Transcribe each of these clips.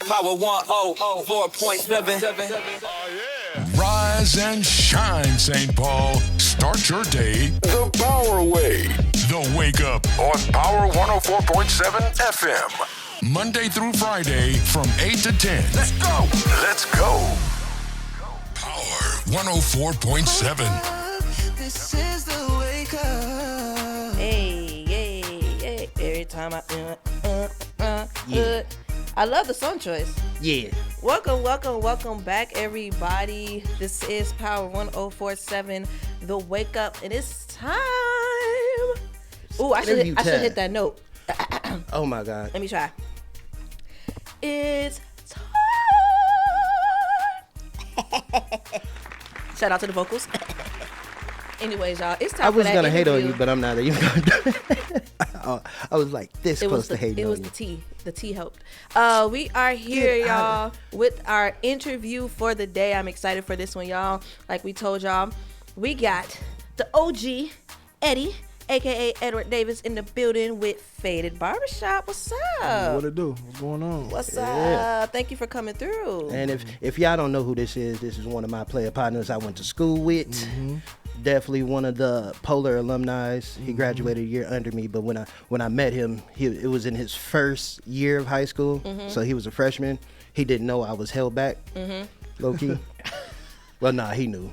Power 104.7. Rise and shine, St. Paul. Start your day the Power way. The Wake Up on Power 104.7 FM. Monday through Friday from 8 to 10. Let's go. Let's go. Power 104.7. This is the Wake Up. Hey. Every time I love the song choice. Yeah. Welcome back, everybody. This is Power 104.7, The Wake Up, and it's time. Ooh, I should hit that note. Oh my God. Let me try. It's time. Shout out to the vocals. Anyways, y'all, it's time. I was for that gonna hate on interview. you, but I'm not even gonna do it. I was like this close to hating on you. It was the tea. The tea helped. We are here, y'all, with our interview for the day. I'm excited for this one, y'all. Like we told y'all, we got the OG Eddie, aka Edward Davis, in the building with Faded Barbershop. What's up? What it do? What's going on? What's up? Thank you for coming through. And if y'all don't know who this is one of my player partners I went to school with. Mm-hmm. Definitely one of the Polar alumni. He graduated a year under me, but when I met him, it was in his first year of high school, so he was a freshman. He didn't know I was held back, low key. Well, nah, he knew.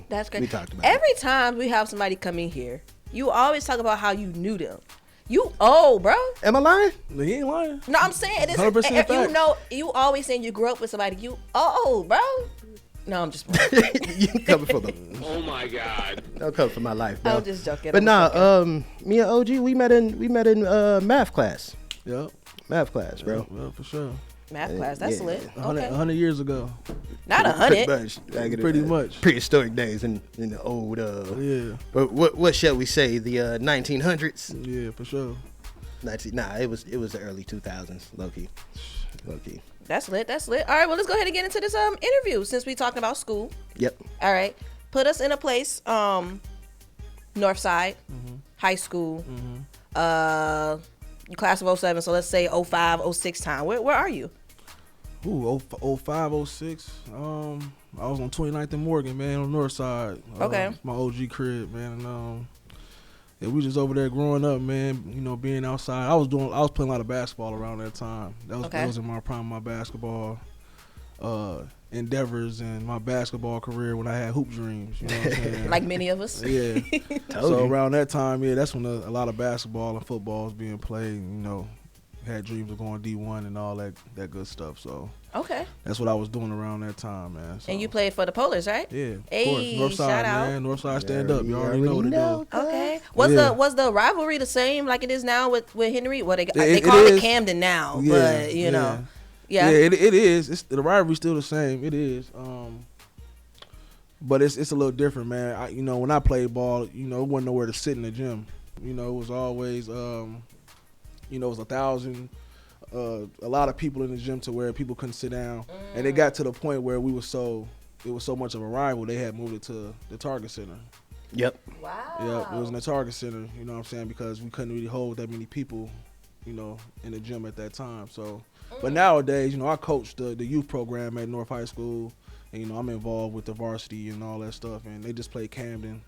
That's great. We talked about Every time we have somebody come in here, you always talk about how you knew them. You old, bro. Am I lying? He ain't lying. No, I'm saying this. 100% If you facts. know, you always saying you grew up with somebody. You old, bro. No, I'm just. You coming for the? Oh my God. Don't come for my life, bro. I'm just joking. But me and OG, we met in math class. Yep. Math class, bro. Well, for sure. Math class. That's Yeah. lit. 100 Okay. years ago. Not 100. Pretty much. Prehistoric days in the old. Yeah. But what shall we say? The 1900s. Yeah, for sure. It was the early 2000s. Low key. That's lit. All right. Well, let's go ahead and get into this interview since we talking about school. Yep. All right. Put us in a place. Northside High School. Class of 07. So let's say 05, 06 time. Where are you? Ooh, 05, 06. I was on 29th and Morgan, man, on the north side. Okay. My OG crib, man. And yeah, we just over there growing up, man. You know, being outside. I was playing a lot of basketball around that time. That was in my prime, my basketball endeavors and my basketball career when I had hoop dreams. You know what I'm saying? Like many of us. Yeah. So around that time, yeah, that's when a lot of basketball and football was being played. You know, had dreams of going D1 and all that good stuff. So Okay. that's what I was doing around that time, man. So, And you played for the Polars, right? yeah, of Hey, course. Northside, shout out. man. Northside stand up. You already know what it is. Okay. Yeah. Was the rivalry the same like it is now with Henry? Well, they It call it is. Camden now, Yeah, but you know. Yeah. Yeah, it is. The rivalry's still the same. It is. But it's a little different, man. When I played ball, it wasn't nowhere to sit in the gym. It was always, it was 1,000, a lot of people in the gym to where people couldn't sit down. And it got to the point where it was so much of a rival, they had moved it to the Target Center. Yep. Wow. Yeah, it was in the Target Center, you know what I'm saying, because we couldn't really hold that many people, in the gym at that time. So, but nowadays, I coach the youth program at North High School, and I'm involved with the varsity and all that stuff. And they just played Camden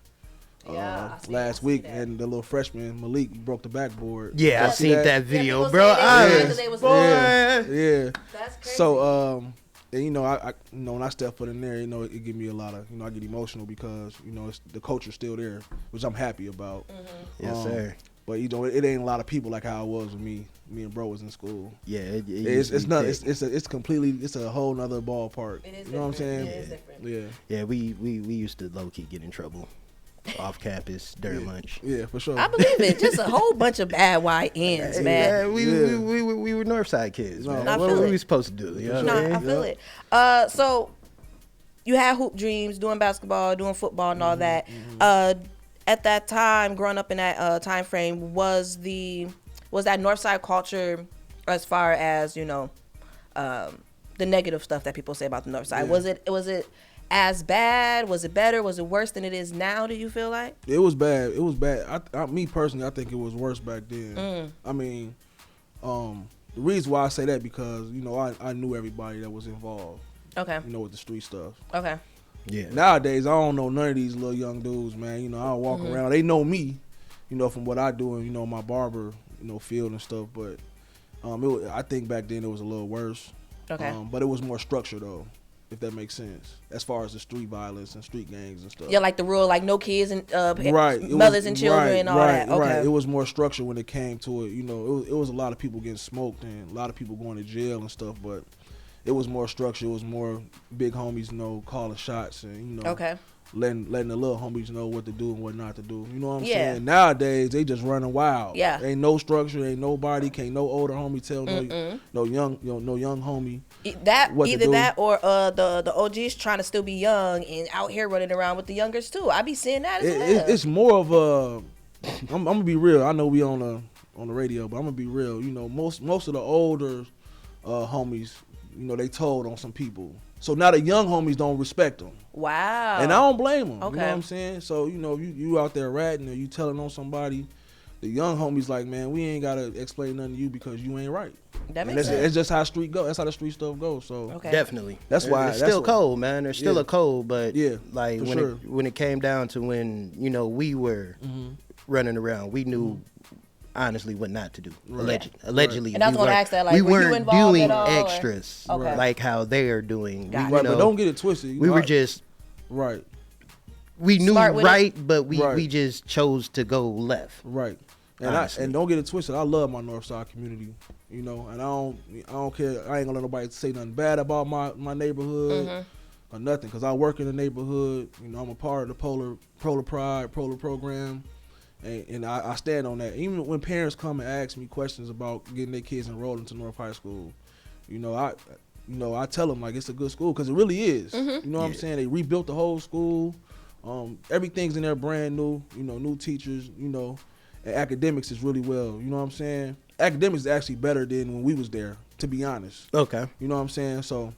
last week, and the little freshman Malik broke the backboard. Yeah, I seen that video, bro. Yeah. That's crazy. So, and I when I step foot in there, it give me a lot of, I get emotional because it's, the culture's still there, which I'm happy about. Yes, sir. But it ain't a lot of people like how it was when me and bro was in school. Yeah, It's not. It's a whole nother ballpark. It is you know what I'm saying? It is different. Yeah. Yeah, we used to low key get in trouble off campus during lunch. Yeah, for sure. I believe it. Just a whole bunch of bad YNs, man. Yeah, we were Northside kids, man. I What feel were it. we supposed to do? You know No, what I I mean? feel it. So you had hoop dreams, doing basketball, doing football, and all that. At that time, growing up in that time frame, was that Northside culture, as far as the negative stuff that people say about the Northside? Yeah. Was it as bad? Was it better? Was it worse than it is now? Do you feel like? It was bad. It was bad. Me personally, I think it was worse back then. I mean, the The reason why I say that because I knew everybody that was involved. Okay. With the street stuff. Okay. Yeah. Nowadays, I don't know none of these little young dudes, man. I walk around. They know me, from what I do and my barber, field and stuff. But I think back then it was a little worse. Okay. But it was more structured though, if that makes sense, as far as the street violence and street gangs and stuff. Yeah, like the rule, like no kids and right. mothers and children and all that. Okay. Right. It was more structured when it came to it. It was a lot of people getting smoked and a lot of people going to jail and stuff. But it was more structured. It was more big homies, calling shots and okay. letting the little homies know what to do and what not to do. You know what I'm Yeah. saying? Nowadays they just running wild. Yeah. Ain't no structure. Ain't nobody. Can't no older homie tell no young homie. Either that or the OGs trying to still be young and out here running around with the youngers too. I be seeing that as well. It's more of a. I'm gonna be real. I know we on the radio, but I'm gonna be real. Most of the older homies, they told on some people. So now the young homies don't respect them. Wow. And I don't blame them. Okay. You know what I'm saying? So, you out there ratting or you telling on somebody, the young homies like, man, we ain't got to explain nothing to you because you ain't right. That makes sense. It's just how street go. That's how the street stuff goes. So Okay. Definitely. That's why it's still cold, man. There's still a cold, but like when it came down to when we were running around, we knew honestly what not to do. Allegedly. And that's what I asked that. Like, we were you weren't involved doing at all, extras Okay. like how they're doing. Got it. Right, but don't get it twisted. We were just right. We knew Smart with right, but we Right. just chose to go left. Right. And Honestly. and don't get it twisted. I love my Northside community, and I don't care. I ain't gonna let nobody say nothing bad about my neighborhood or nothing, cause I work in the neighborhood. I'm a part of the Polar Pride program, and I stand on that. Even when parents come and ask me questions about getting their kids enrolled into North High School, I tell them like it's a good school, cause it really is. You know what I'm saying? They rebuilt the whole school. Everything's in there brand new. New teachers. And academics is really well. You know what I'm saying? Academics is actually better than when we was there, to be honest. Okay. You know what I'm saying? So,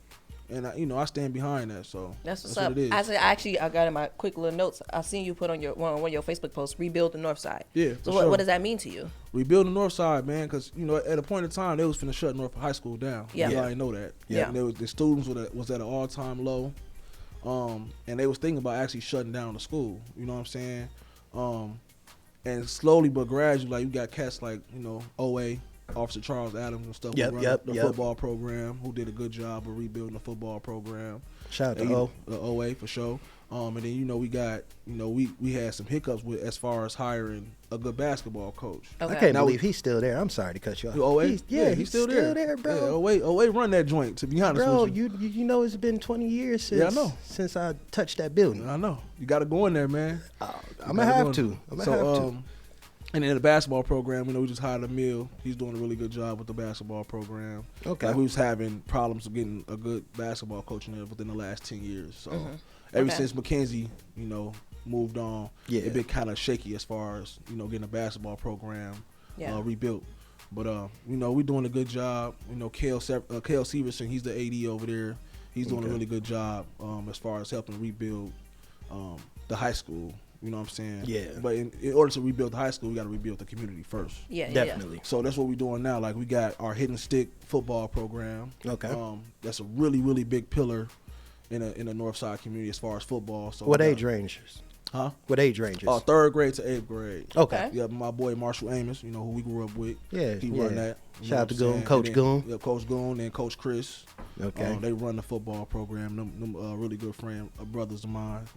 and I stand behind that. So That's what's what up. it is. I got in my quick little notes. I seen you put on one of your Facebook posts, rebuild the North Side. Yeah. So for sure. what does that mean to you? Rebuild the North Side, man, because at a point in time they was finna shut North High School down. Yeah. You already know that. Yeah. And the students was at an all-time low, and they was thinking about actually shutting down the school. You know what I'm saying? And slowly but gradually, like you got cats like OA, Officer Charles Adams and stuff. Yep, who run the football program, who did a good job of rebuilding the football program. Shout out to the OA for sure. And then we got we had some hiccups with as far as hiring a good basketball coach. Okay. I can't believe he's still there. I'm sorry to cut you off. OA? He's still there, bro. Yeah, OA run that joint, to be honest Bro, with you. you know it's been 20 years since I know. since I touched that building. I know. You got to go in there, man. I'm gonna have to. And in the basketball program, we just hired Emil. He's doing a really good job with the basketball program. Okay. Like we was having problems with getting a good basketball coach in there within the last 10 years. So ever since McKenzie, moved on, it been kind of shaky as far as, getting a basketball program rebuilt. But, we're doing a good job. Kale Severson, he's the AD over there. He's doing a really good job as far as helping rebuild the high school. You know what I'm saying? Yeah. But in order to rebuild the high school, we got to rebuild the community first. Yeah, Definitely. So that's what we're doing now. Like we got our hidden stick football program. Okay. That's a really, really big pillar in the North Side community as far as football. So What age ranges? Huh? What age ranges? 3rd grade to 8th grade. Okay. Yeah, my boy Marshall Amos, who we grew up with. Yeah, He run that. Shout out to what I'm Goon, saying? Coach And then- Goon. Yeah, Coach Goon and Coach Chris. Okay. They run the football program. Them really good brothers of mine.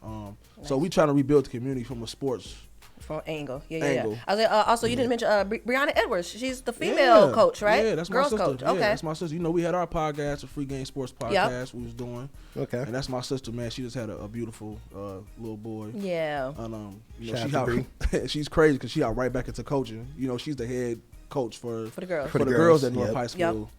So we trying to rebuild the community from a sports From angle. Yeah. Angle. I was like, also, you didn't mention Brianna Edwards. She's the female coach, right? Yeah, that's Girls my sister. coach. Yeah, Okay. that's my sister. We had our podcast, a Free Game Sports podcast we was doing. Okay. And that's my sister, man. She just had a beautiful little boy. Yeah. And Shout out to she's crazy because she got right back into coaching. She's the head coach for the girls. For the girls at North High School.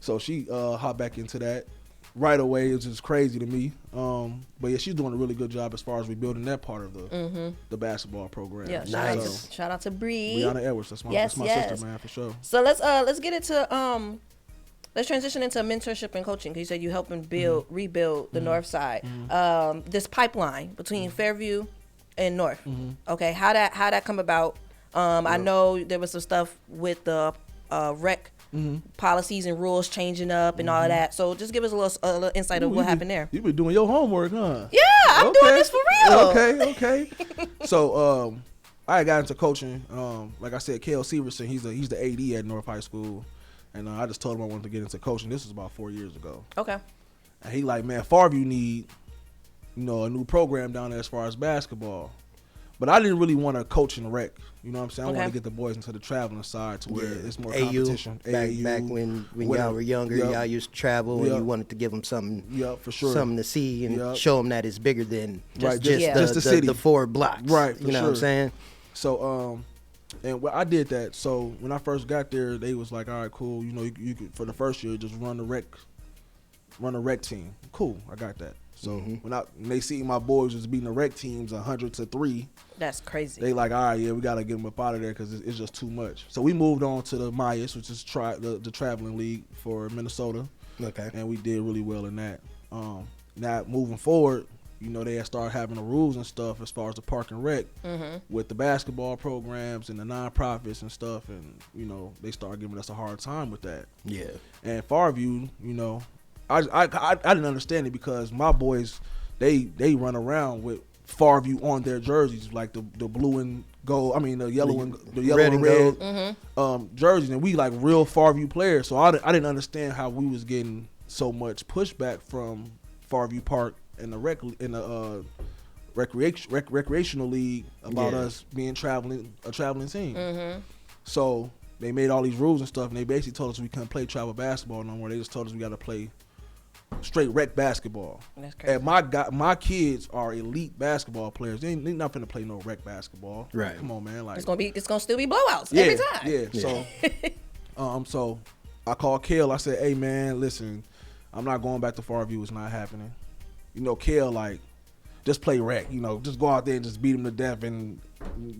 So she hopped back into that right away. It was just crazy to me. But yeah, she's doing a really good job as far as rebuilding that part of the basketball program. Yeah. Nice. Shout out to Bree. Brianna Edwards, that's my sister, man, for sure. So let's get into let's transition into mentorship and coaching. 'Cause you said you helping rebuild the North Side. This pipeline between Fairview and North. Okay, how that come about? I know there was some stuff with the rec policies and rules changing up and all of that. So just give us a little insight of what happened there. You been doing your homework, huh? Yeah, I'm doing this for real. Okay. So I got into coaching. Like I said, Kale Severson, he's the AD at North High School, and I just told him I wanted to get into coaching. This was about 4 years ago. Okay. And he like, man, Farview need, a new program down there as far as basketball. But I didn't really want to coach in rec. You know what I'm saying? I wanted to get the boys into the traveling side to where it's more competition. Back when y'all were younger, y'all used to travel and you wanted to give them something, for sure, something to see and show them that it's bigger than just the city, the 4 blocks. Right, you know what I'm saying? So, and I did that. So when I first got there, they was like, all right, cool. You could, for the first year, just run a rec team. Cool, I got that. So when they see my boys was beating the rec teams 100-3, that's crazy. They like, all right, yeah, we gotta get them up out of there because it's just too much. So we moved on to the Myas, which is the traveling league for Minnesota. Okay, and we did really well in that. Now moving forward, they had started having the rules and stuff as far as the park and rec with the basketball programs and the nonprofits and stuff, and they started giving us a hard time with that. Yeah, and Farview, I didn't understand it because my boys, they run around with Farview on their jerseys, like the blue and gold. I mean the yellow and red jerseys, and we like real Farview players. So I didn't understand how we was getting so much pushback from Farview Park and the recreational league about us being a traveling team. So they made all these rules and stuff, and they basically told us we couldn't play travel basketball no more. They just told us we got to play straight rec basketball. That's crazy. And my kids are elite basketball players. They not finna play no rec basketball. Right. Come on, man. Like it's gonna still be blowouts every time. Yeah. So I called Kale. I said, hey man, listen, I'm not going back to Farview. It's not happening. Kale, like, just play rec. Just go out there and just beat them to death and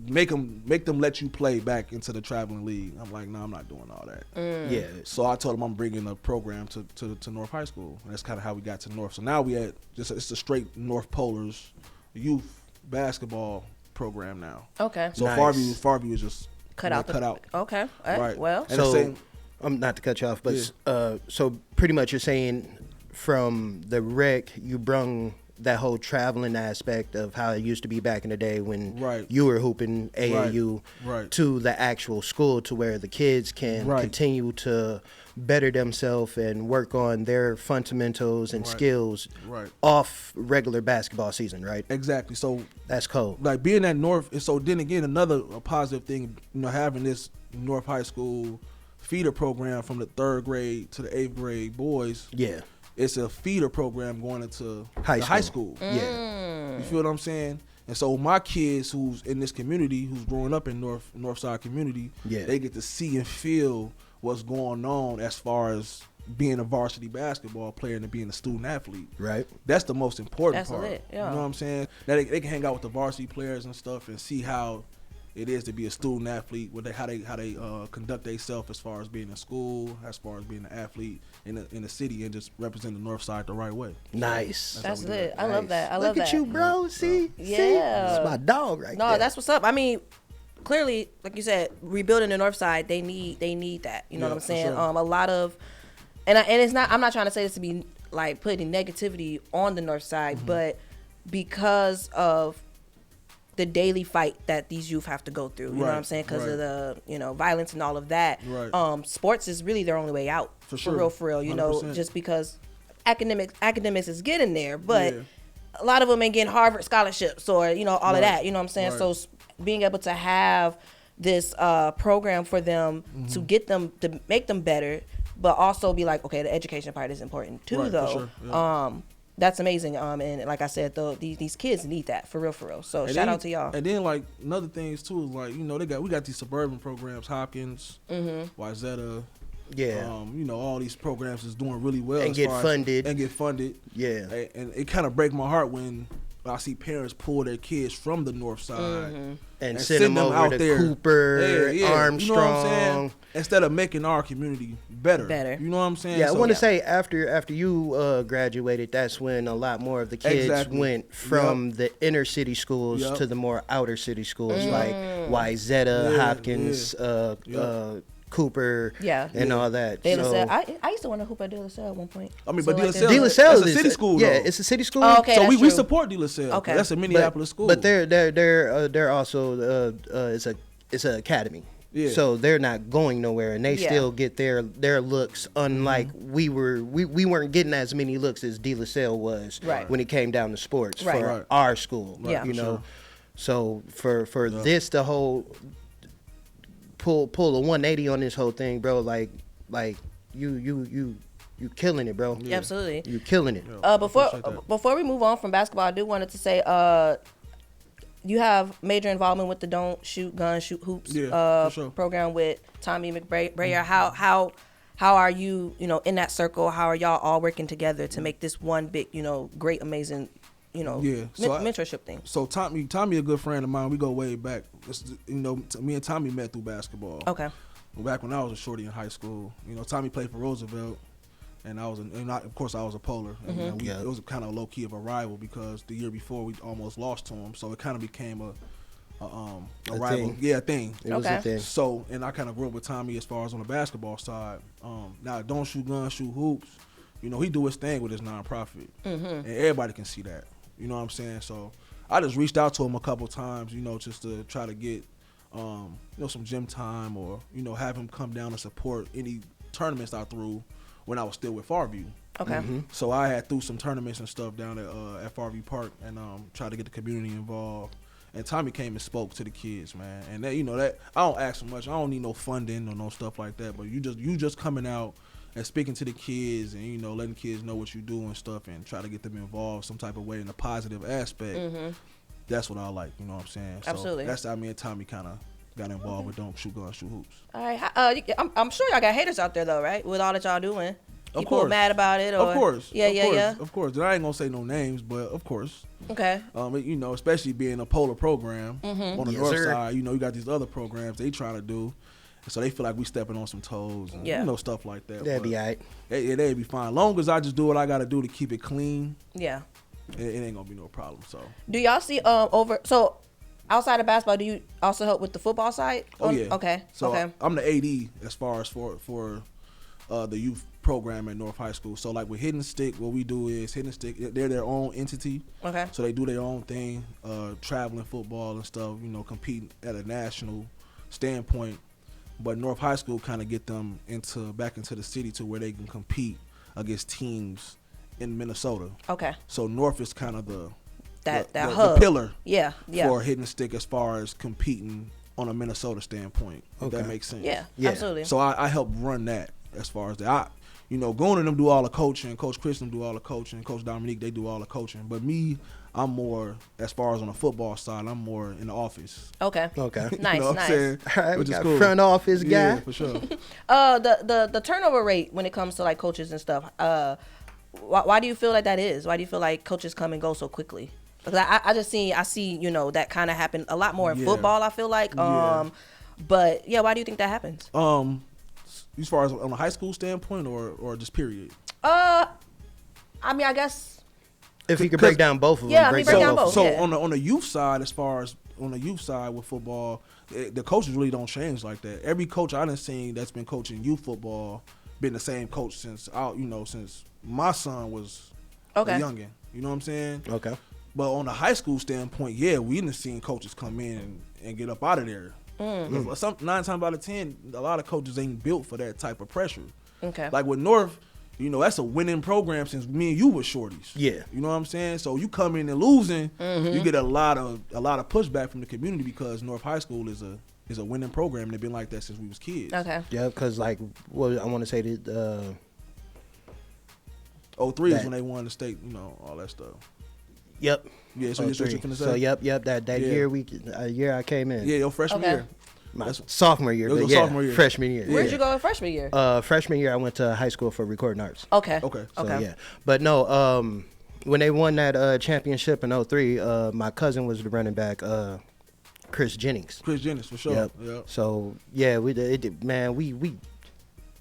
make them let you play back into the traveling league. I'm like, no, I'm not doing all that. Yeah. So I told him I'm bringing a program to North High School. And that's kind of how we got to North. So now it's a straight North Polars youth basketball program now. Okay. So nice. Farview is just cut out. Okay. Right. Well. And so I'm not to cut you off, but so pretty much you're saying from the rec you brung that whole traveling aspect of how it used to be back in the day when you were hooping AAU to the actual school, to where the kids can continue to better themselves and work on their fundamentals and skills off regular basketball season, right? Exactly. So that's cool. Like being at North, so then again, another positive thing, having this North High School feeder program from the 3rd grade to the 8th grade boys. Yeah. It's a feeder program going into high school. Yeah. You feel what I'm saying? And so my kids who's in this community, who's growing up in Northside community, they get to see and feel what's going on as far as being a varsity basketball player and being a student athlete. Right. That's the most important part. Lit, yeah. You know what I'm saying? Now they can hang out with the varsity players and stuff and see how it is to be a student athlete, how they conduct themselves as far as being in school, as far as being an athlete in the city, and just represent the North Side the right way. Nice. That's lit. I love that. I love that. Look at you, bro. See? Yeah. See? That's my dog right there. No, that's what's up. I mean, clearly, like you said, rebuilding the North Side, they need that. You know what I'm saying? Sure. A lot of, and it's not. I'm not trying to say this to be like putting negativity on the North Side, but because of the daily fight that these youth have to go through, you know what I'm saying, because of the violence and all of that. Sports is really their only way out. For real, 100%. Just because academics is getting there, but a lot of them ain't getting Harvard scholarships or all of that. You know what I'm saying? So being able to have this program for them to get them to make them better, but also be like, okay, the education part is important too, though. That's amazing. And like I said, though, these kids need that for real. So shout out to y'all. And then like another things too is like we got these suburban programs, Hopkins, Wayzata. Yeah. All these programs is doing really well and get funded. Yeah. And it kind of breaks my heart when I see parents pull their kids from the North Side and send them over out to there. Cooper, Armstrong. You know what I'm saying? Instead of making our community better. You know what I'm saying? Yeah, I want to say after you graduated, that's when a lot more of the kids went from the inner city schools to the more outer city schools like Wayzata, Hopkins, Cooper, and all that. De La So, Salle. I used to want to hoop at De La Salle at one point. I mean, So but De La like Salle, De La Salle that's a city school. Yeah, though. it's a city school. Oh, okay, So that's we true. support De La Salle. Okay. That's a Minneapolis school. But they're also it's an academy. Yeah. So they're not going nowhere, and they still get their looks. Unlike we weren't getting as many looks as De La Salle was when it came down to sports for our school. Yeah. You know, so for this the whole pull a 180 on this whole thing, bro. Like you killing it, bro. Yeah, absolutely. You killing it. Before we move on from basketball, I do wanted to say you have major involvement with the Don't Shoot Gun Shoot Hoops program with Tommy McBrayer. How are you in that circle? How are y'all all working together to make this one big great amazing mentorship thing? So Tommy a good friend of mine. We go way back. Me and Tommy met through basketball. Okay. Back when I was a shorty in high school, Tommy played for Roosevelt. And of course, I was a Polar. And it was kind of low key of a rival because the year before we almost lost to him, so it kind of became a rival. Thing. Yeah, a thing. It was a thing. So, and I kind of grew up with Tommy as far as on the basketball side. Now, Don't Shoot Guns, Shoot Hoops. He do his thing with his nonprofit, and everybody can see that. You know what I'm saying? So, I just reached out to him a couple times, just to try to get, some gym time or have him come down and support any tournaments I threw when I was still with Farview. Okay. So I had threw some tournaments and stuff down at Farview Park and tried to get the community involved. And Tommy came and spoke to the kids, man. And that I don't ask so much. I don't need no funding or no stuff like that. But you just coming out and speaking to the kids and letting kids know what you do and stuff and try to get them involved some type of way in a positive aspect. That's what I like. You know what I'm saying? Absolutely. So that's how me and Tommy kind of got involved with Don't Shoot Guns, Shoot Hoops. All right. I'm sure y'all got haters out there though, right? With all that y'all doing. Of People course. mad about it. Or, of course. Yeah. Of course. I ain't gonna say no names, but of course. Okay. Especially being a Polar program on the Yes, north sir. side, you got these other programs they trying to do, so they feel like we stepping on some toes and stuff like that. That'd be all right. They'd be fine. Long as I just do what I gotta do to keep it clean. Yeah. It ain't gonna be no problem. So. Do y'all see outside of basketball, do you also help with the football side? Oh yeah. Okay. So okay. I'm the AD as far as for the youth program at North High School. So like with Hidden Stick, what we do is Hidden Stick, they're their own entity. Okay. So they do their own thing, traveling football and stuff, competing at a national standpoint. But North High School kind of get them back into the city to where they can compete against teams in Minnesota. Okay. So North is kind of the hub. the pillar Yeah. for Hidden Stick as far as competing on a Minnesota standpoint. If that makes sense. Yeah. Yeah. Absolutely. So I help run that as far as that. Goon and them do all the coaching. Coach Chris them do all the coaching. Coach Dominique, they do all the coaching. But me, I'm more, as far as on the football side, I'm more in the office. Okay. Okay. Nice. You know what I'm saying? All right, we Which is got cool. front office guy. Yeah, for sure. The turnover rate when it comes to like coaches and stuff. Why do you feel like that is? Why do you feel like coaches come and go so quickly? Because I see that kind of happen a lot more in football. I feel like. But yeah, why do you think that happens? As far as on a high school standpoint or just period? I mean, I guess. If you could break down both of them. Yeah, break down both. So yeah. on the youth side, as far as on the youth side with football, the coaches really don't change like that. Every coach I done seen that's been coaching youth football been the same coach since my son was a youngin'. You know what I'm saying? Okay. But on the high school standpoint, yeah, we done seen coaches come in and get up out of there. 9 times out of 10, a lot of coaches ain't built for that type of pressure. Okay. Like with North, that's a winning program since me and you were shorties. Yeah. You know what I'm saying? So you come in and losing, you get a lot of pushback from the community because North High School is a winning program. They've been like that since we was kids. Okay. Yeah, because I want to say that. 03 is when they won the state. All that stuff. Yep. Yeah. So that's what you're finna say. So yep. That year I came in. Yeah, your freshman year. My sophomore year, It was but your yeah, sophomore year. freshman year. Where'd yeah. you go in freshman year? Freshman year, I went to high school for recording arts. Okay. Okay. So, yeah. But no, when they won that championship in 03, my cousin was the running back, Chris Jennings. Chris Jennings, for sure. Yep. Yep. So, yeah, we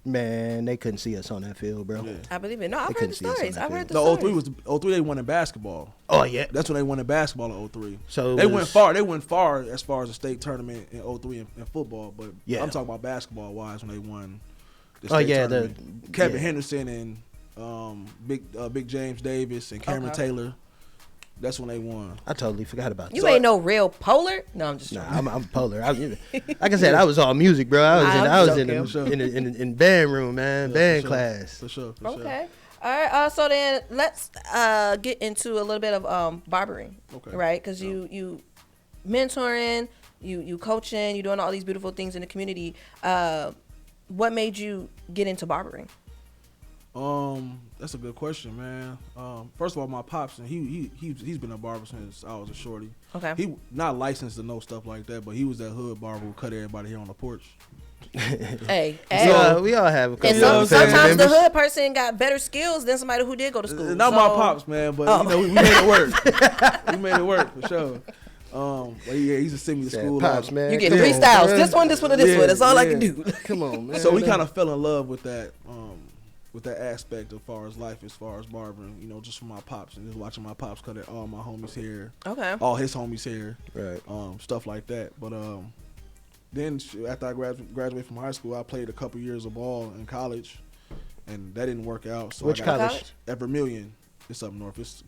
Man, they couldn't see us on that field, bro. Yeah. I believe it. No, I've They heard the couldn't see us on stories. that I've heard the No, stories. 03 they won in basketball. Oh yeah, That's when they won in basketball in 03. So it they was- went far. They went far as far as the state tournament in 03 in football. But Yeah. I'm talking about basketball wise when they won the Oh, state yeah, tournament. Kevin yeah. Henderson and Big James Davis and Cameron Okay. Taylor. That's when they won. I totally forgot about You that. ain't no real polar. No, I'm just. Nah, I'm polar. Like I said, I was all music, bro. I was in the band room, man, band class. For sure. Okay. All right. So then let's get into a little bit of barbering. Okay. Right? Because you mentoring, you coaching, you doing all these beautiful things in the community. What made you get into barbering? That's a good question, man. First of all, my pops, and he's been a barber since I was a shorty. Okay. He not licensed to know stuff like that, but he was that hood barber who cut everybody here on the porch. Hey, We all have a couple and of family sometimes the members. hood person got better skills than somebody who did go to school. Not So- my pops, man, but we made it work. We made it work for sure. But yeah, he used to send me to Said, school. Pops, man. You get come three on, styles. man. This one, and this one. That's all I can do. Come on, man. So we kind of fell in love with that aspect as far as life, as far as barbering. You know, just from my pops and just watching my pops cut all my homies' hair, Okay. all his homies' hair, Right. stuff like that. But then after I graduated from high school, I played a couple years of ball in college, and that didn't work out. So Which I got college? At Vermillion. It's up north. It's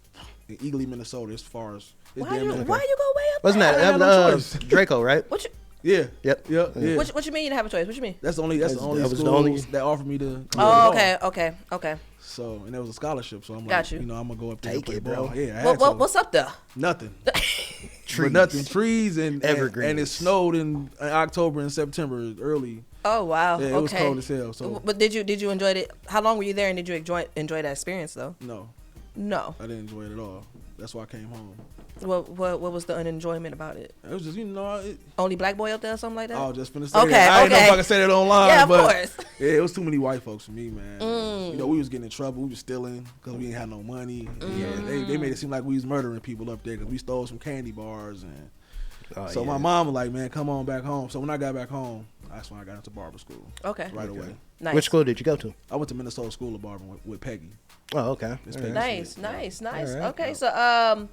in Eagley, Minnesota. As far as it's Why damn you near- go way up Wasn't there? I had that no choice. Draco, right? What you Yeah. Yep. Yeah. Yeah. what you mean you didn't have a choice? What you mean? That's the only That school was the only- that offered me to. Oh, play ball. okay. So and there was a scholarship. So I'm Got like, you. I'm gonna go up there Take and play it, bro. ball. Yeah. I had to. What's up there? Nothing. Trees. But nothing. Trees and Evergreens. it snowed in October and September early. Oh wow. Yeah, it okay. was cold as hell. So But did you enjoy it? How long were you there, and did you enjoy that experience though? no, No. I didn't enjoy it at all. That's why I came home. What was the unenjoyment about it? It was just Only black boy up there, or something like that? I was just finna say Okay, that. I didn't know okay. if I could say that online. Yeah, of but course. Yeah, it was too many white folks for me, man. You know, we was getting in trouble. We was stealing because we didn't have no money. Yeah, they made it seem like we was murdering people up there because we stole some candy bars and. So my mom was like, "Man, come on back home." So when I got back home, that's when I got into barber school. Okay. Right away. Nice. Which school did you go to? I went to Minnesota School of Barbering with Peggy. Oh, okay. It's All Peggy. right. Nice. All right. Okay, so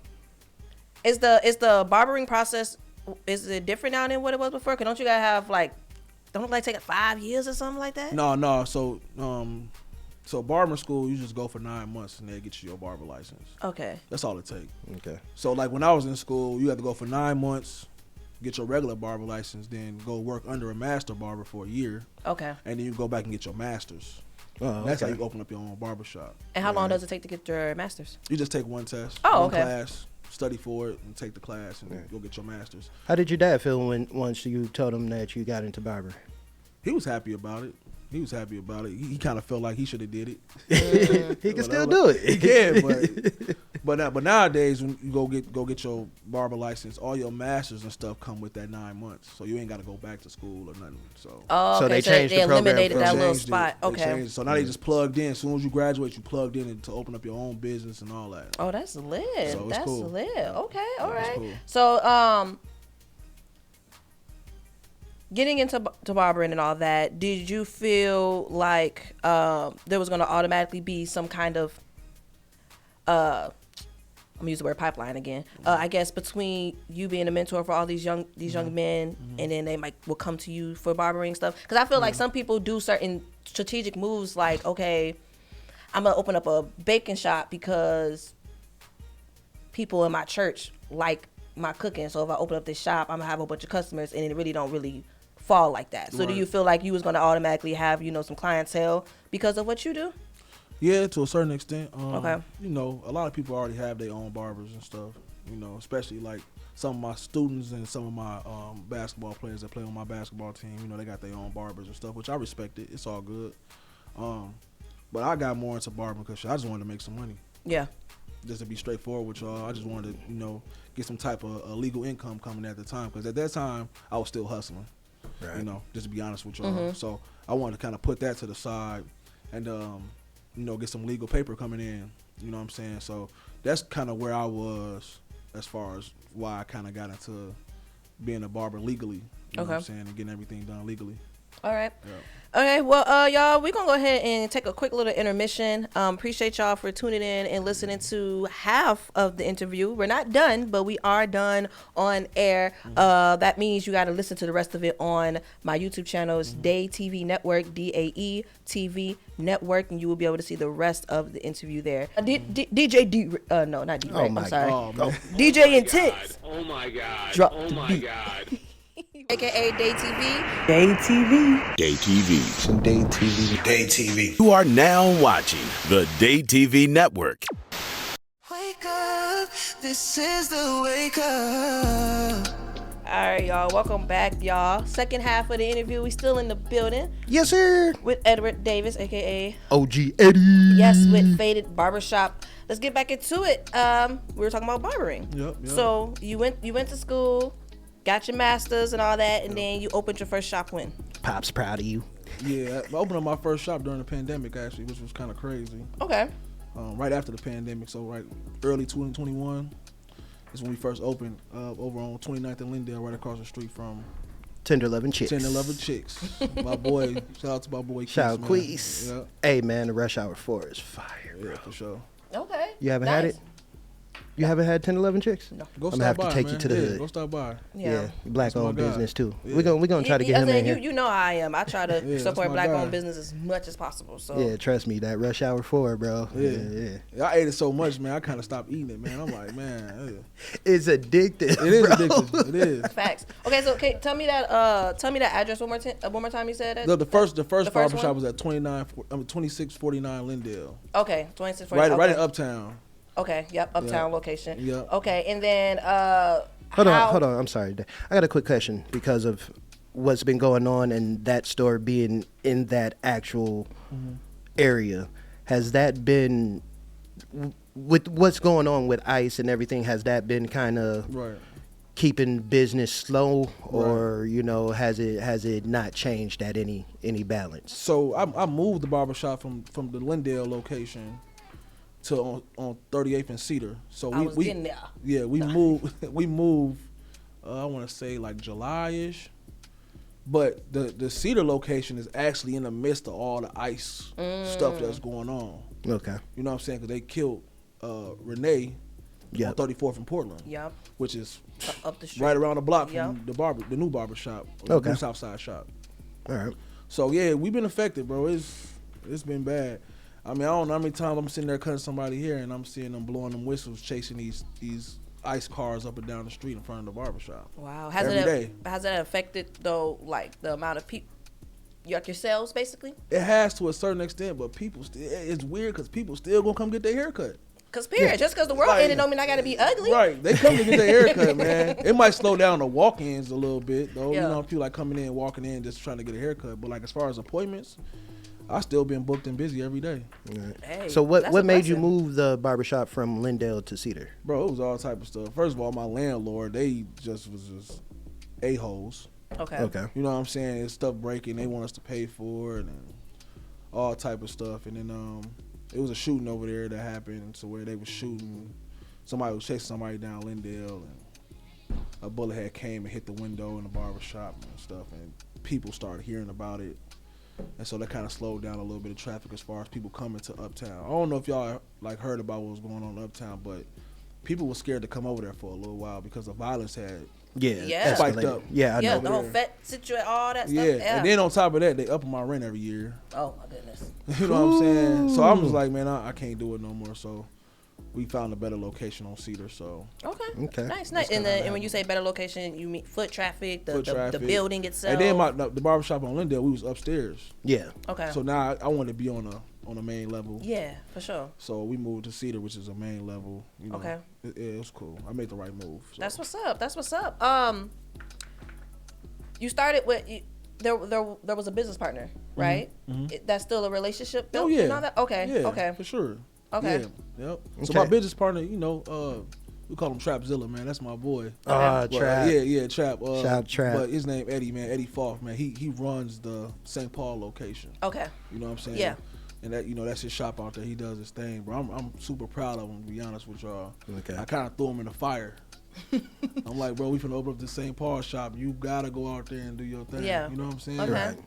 is the barbering process, is it different now than what it was before? Cause don't you gotta have don't it take 5 years or something like that? No. So barber school, you just go for 9 months and they get you your barber license. Okay. That's all it takes. Okay. So like when I was in school, you had to go for 9 months, get your regular barber license, then go work under a master barber for a year, Okay. and then you go back and get your master's. Oh, That's how okay. you open up your own barbershop. And how long does it take to get your master's? You just take one test, Oh, one okay. class, study for it, and take the class, and go get your master's. How did your dad feel once you told him that you got into barber? He was happy about it. He kind of felt like he should have did it. He can still do it. He can, but nowadays when you go get your barber license, all your masters and stuff come with that 9 months, so you ain't got to go back to school or nothing. So. Oh, So okay. they changed the program eliminated from- that little Changed it. spot. They Okay. changed it. So now they just plugged in. As soon as you graduate, you plugged in to open up your own business and all that. Oh, that's lit. So it's That's cool. lit. Okay, all it's right. cool. So, getting into barbering and all that, did you feel like there was going to automatically be some kind of I'm gonna use the word pipeline again. I guess between you being a mentor for all these young men, and then they will come to you for barbering stuff. Because I feel like some people do certain strategic moves, like, okay, I'm gonna open up a baking shop because people in my church like my cooking. So if I open up this shop, I'm gonna have a bunch of customers, and it really don't fall like that. So do you feel like you was gonna automatically have some clientele because of what you do? Yeah, to a certain extent. Okay. You know, a lot of people already have their own barbers and stuff. You know, especially like some of my students and some of my basketball players that play on my basketball team. You know, they got their own barbers and stuff, which I respect it. It's all good. But I got more into barbering because I just wanted to make some money. Yeah. Just to be straightforward with y'all, I just wanted to, get some type of legal income coming at the time. Because at that time, I was still hustling. Right. Just to be honest with y'all. So I wanted to kind of put that to the side and, get some legal paper coming in. You know what I'm saying? So that's kind of where I was as far as why I kind of got into being a barber legally. You know what I'm saying? And getting everything done legally. All right. Okay, well, y'all, we're going to go ahead and take a quick little intermission. Appreciate y'all for tuning in and listening to half of the interview. We're not done, but we are done on air. That means you got to listen to the rest of it on my YouTube channel. It's Day TV Network, DAE TV Network, and you will be able to see the rest of the interview there. DJ D, no, not D. Oh I'm my sorry. God. DJ Intenz. Oh my god. Drop Oh the my beat. god. AKA Day TV. Day TV. Day TV. Some Day TV. Day TV. You are now watching the Day TV Network. Wake up, this is the wake up. All right, y'all. Welcome back, y'all. Second half of the interview. We still in the building Yes, sir. with Edward Davis, aka OG Eddie. yes, with Faded Barbershop. Let's get back into it. We were talking about barbering. Yep. So you went to school, got your masters and all that, and then you opened your first shop when? Pops proud of you. Yeah, I opened up my first shop during the pandemic, actually, which was kind of crazy. Okay. Right after the pandemic, so right early 2021 is when we first opened over on 29th and Lindale, right across the street from Tender Loving Chicks. 10 and 11 Chicks. My boy, shout out to my boy. Shout out man. Queez. Yeah, Hey, man, the Rush Hour 4 is fire, bro. yeah, for sure. Okay. You haven't had it? You haven't had 10, 11 Chicks? No. Go I'm stop gonna have by, to take man. you to the Yeah, hood. go stop by. Yeah, black owned my guy. business too. Yeah. We're gonna try to get him in here. You know how I am. I try to Yeah, support that's my black guy. owned business as much as possible. So Yeah, trust me, that Rush Hour 4, bro. Yeah. I ate it so much, man. I kind of stopped eating it, man. I'm like, man, It's addictive. it is bro. addictive. It is. facts. Okay, so tell me that address one more time. You said it. The first barbershop one? was at 2649 Lindale. Okay, 26. Right okay. in Uptown. Okay, yep, uptown location. Yep. Okay, and then Hold on. I'm sorry. I got a quick question because of what's been going on and that store being in that actual area. Has that been with what's going on with ICE and everything? Has that been kind of Right. keeping business slow, or has it not changed at any balance? So I moved the barbershop from the Lindale location to on 38th and Cedar. So I was getting there. Yeah, we moved. I want to say like July-ish, but the Cedar location is actually in the midst of all the ICE stuff that's going on. Okay. You know what I'm saying? Because they killed Renee on 34th in Portland. Yep. Which is Up the street. right around the block from Yep. the new barbershop, Okay. the new Southside shop. All right. So yeah, we've been affected, bro. It's been bad. I mean, I don't know how many times I'm sitting there cutting somebody here and I'm seeing them blowing them whistles, chasing these ICE cars up and down the street in front of the barbershop. Wow. Every day. Has that affected though, like the amount of people, like your sales, basically? It has to a certain extent, but it's weird because people still gonna come get their haircut. Cause period, just cause the world Like- ended don't mean I gotta be ugly. Right, they come to get their haircut, man. It might slow down the walk-ins a little bit, though. Yeah. You know, people like coming in, walking in, just trying to get a haircut. But like as far as appointments, I still been booked and busy every day. Hey, So what that's made you impressive. move the barbershop from Lindale to Cedar? Bro, it was all type of stuff. First of all, my landlord, they was a-holes. Okay. Okay. You know what I'm saying? It's stuff breaking, they want us to pay for it and all type of stuff. And then it was a shooting over there that happened, so where they was shooting, somebody was chasing somebody down Lindale, and a bullet had came and hit the window in the barbershop and stuff, and people started hearing about it. And so that kind of slowed down a little bit of traffic as far as people coming to Uptown. I don't know if y'all like heard about what was going on in Uptown, but people were scared to come over there for a little while because the violence had Yeah. spiked escalated. up. Yeah, I Yeah, know. the whole vet situation, all that stuff. Yeah, and then on top of that, they up my rent every year. Oh my goodness. You know what I'm saying? So I'm just like, man, I can't do it no more. So we found a better location on Cedar. So Okay. Nice. And when you say better location, you mean foot traffic, the building itself. And then the barbershop on Lindale, we was upstairs. Yeah. Okay. So now I wanted to be on a main level. Yeah, for sure. So we moved to Cedar, which is a main level. You know, Okay. It was cool. I made the right move. So. That's what's up. You started with there was a business partner, right? That's still a relationship. Oh built yeah. and all that? Okay. Yeah, Okay. for sure. Okay. Yeah. Yep. So Okay. my business partner, we call him Trapzilla, man. That's my boy. Trap. Yeah, Trap. Shout out Trap. But his name Eddie, man. Eddie Falk, man. He runs the St. Paul location. Okay. You know what I'm saying? Yeah. And that that's his shop out there. He does his thing, bro. I'm super proud of him, to be honest with y'all. Okay. I kind of threw him in the fire. I'm like, bro, we finna open up the St. Paul shop. You gotta go out there and do your thing. Yeah. You know what I'm saying? Okay. Right.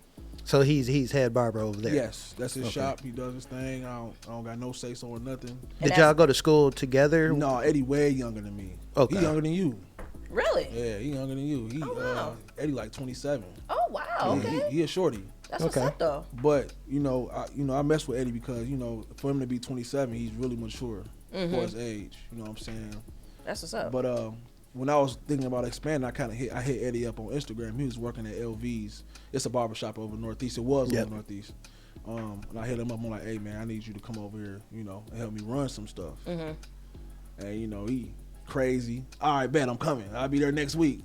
So he's head barber over there. Yes, that's his shop. He does his thing. I don't got no say so or nothing. Did y'all go to school together? No, Eddie way younger than me. Okay. He younger than you. Really? Yeah, he younger than you. He wow. Eddie like 27. Oh wow. Okay. He a shorty. That's what's up though. But I mess with Eddie because for him to be 27, he's really mature for his age. You know what I'm saying? That's what's up. But when I was thinking about expanding, I hit Eddie up on Instagram. He was working at LV's. It's a barbershop over Northeast. It was over Northeast. And I hit him up. I'm like, hey man, I need you to come over here, and help me run some stuff. And he crazy. All right, bet I'm coming. I'll be there next week.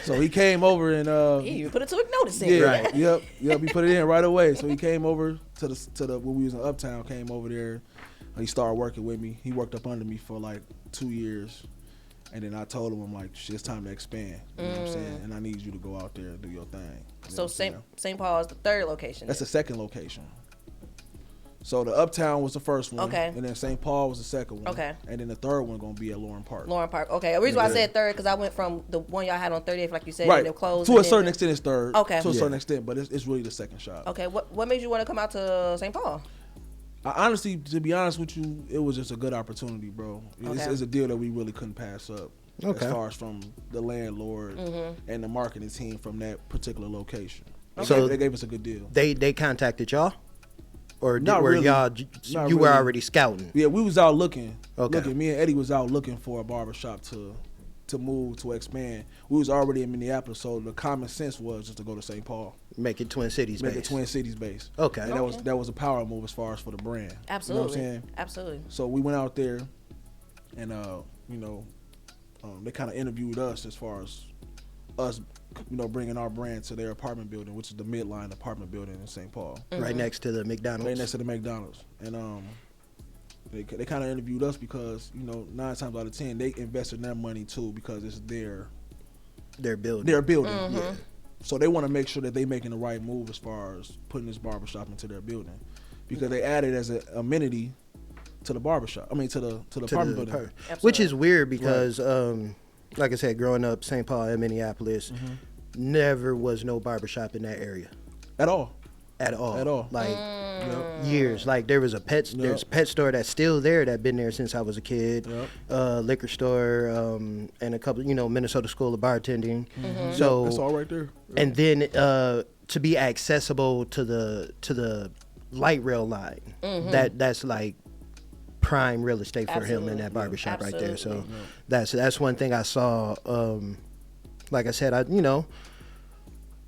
So he came over and you put a 2-week notice in. Yeah, right. Yep. He put it in right away. So he came over to the when we was in Uptown. Came over there. He started working with me. He worked up under me for like 2 years. And then I told him, I'm like, shit, it's time to expand. You know what I'm saying? And I need you to go out there and do your thing. So St. Paul is the third location. That's the second location. So the Uptown was the first one. Okay. And then St. Paul was the second one. Okay. And then the third one going to be at Lauren Park. Lauren Park. Okay. The reason why I said third, because I went from the one y'all had on 30th, like you said, right. and it closed. To a certain extent, it's third. Okay. To a certain extent, but it's really the second shop. Okay. What made you want to come out to St. Paul? Honestly, to be honest with you, it was just a good opportunity, bro. It's a deal that we really couldn't pass up. Okay. As far as from the landlord and the marketing team from that particular location. So they gave us a good deal. They contacted y'all? Or Not were really. y'all, Not you were really. already scouting? Yeah, we was out looking. Okay. Me and Eddie was out looking for a barbershop to move, to expand. We was already in Minneapolis, so the common sense was just to go to St. Paul. Make it Twin Cities Make based. it Twin Cities based. Okay. And that was a power move as far as for the brand. Absolutely. You know what I'm saying? Absolutely. So we went out there and they kind of interviewed us as far as us, bringing our brand to their apartment building, which is the Midline apartment building in St. Paul. Right next to the McDonald's. Right next to the McDonald's. And they kind of interviewed us because, 9 times out of 10, they invested their money too because it's their building. Their building, yeah. So they want to make sure that they making the right move as far as putting this barbershop into their building because they added as an amenity to the barbershop. I mean, to the apartment building. Which is weird because, like I said, growing up St. Paul and Minneapolis, never was no barbershop in that area. At all. Like years. Like there's a pet store that's still there that been there since I was a kid. Liquor store, and a couple, Minnesota School of Bartending. So that's all right there. And then to be accessible to the light rail line, that's like prime real estate for him in that barbershop right there. So that's one thing I saw. Like I said,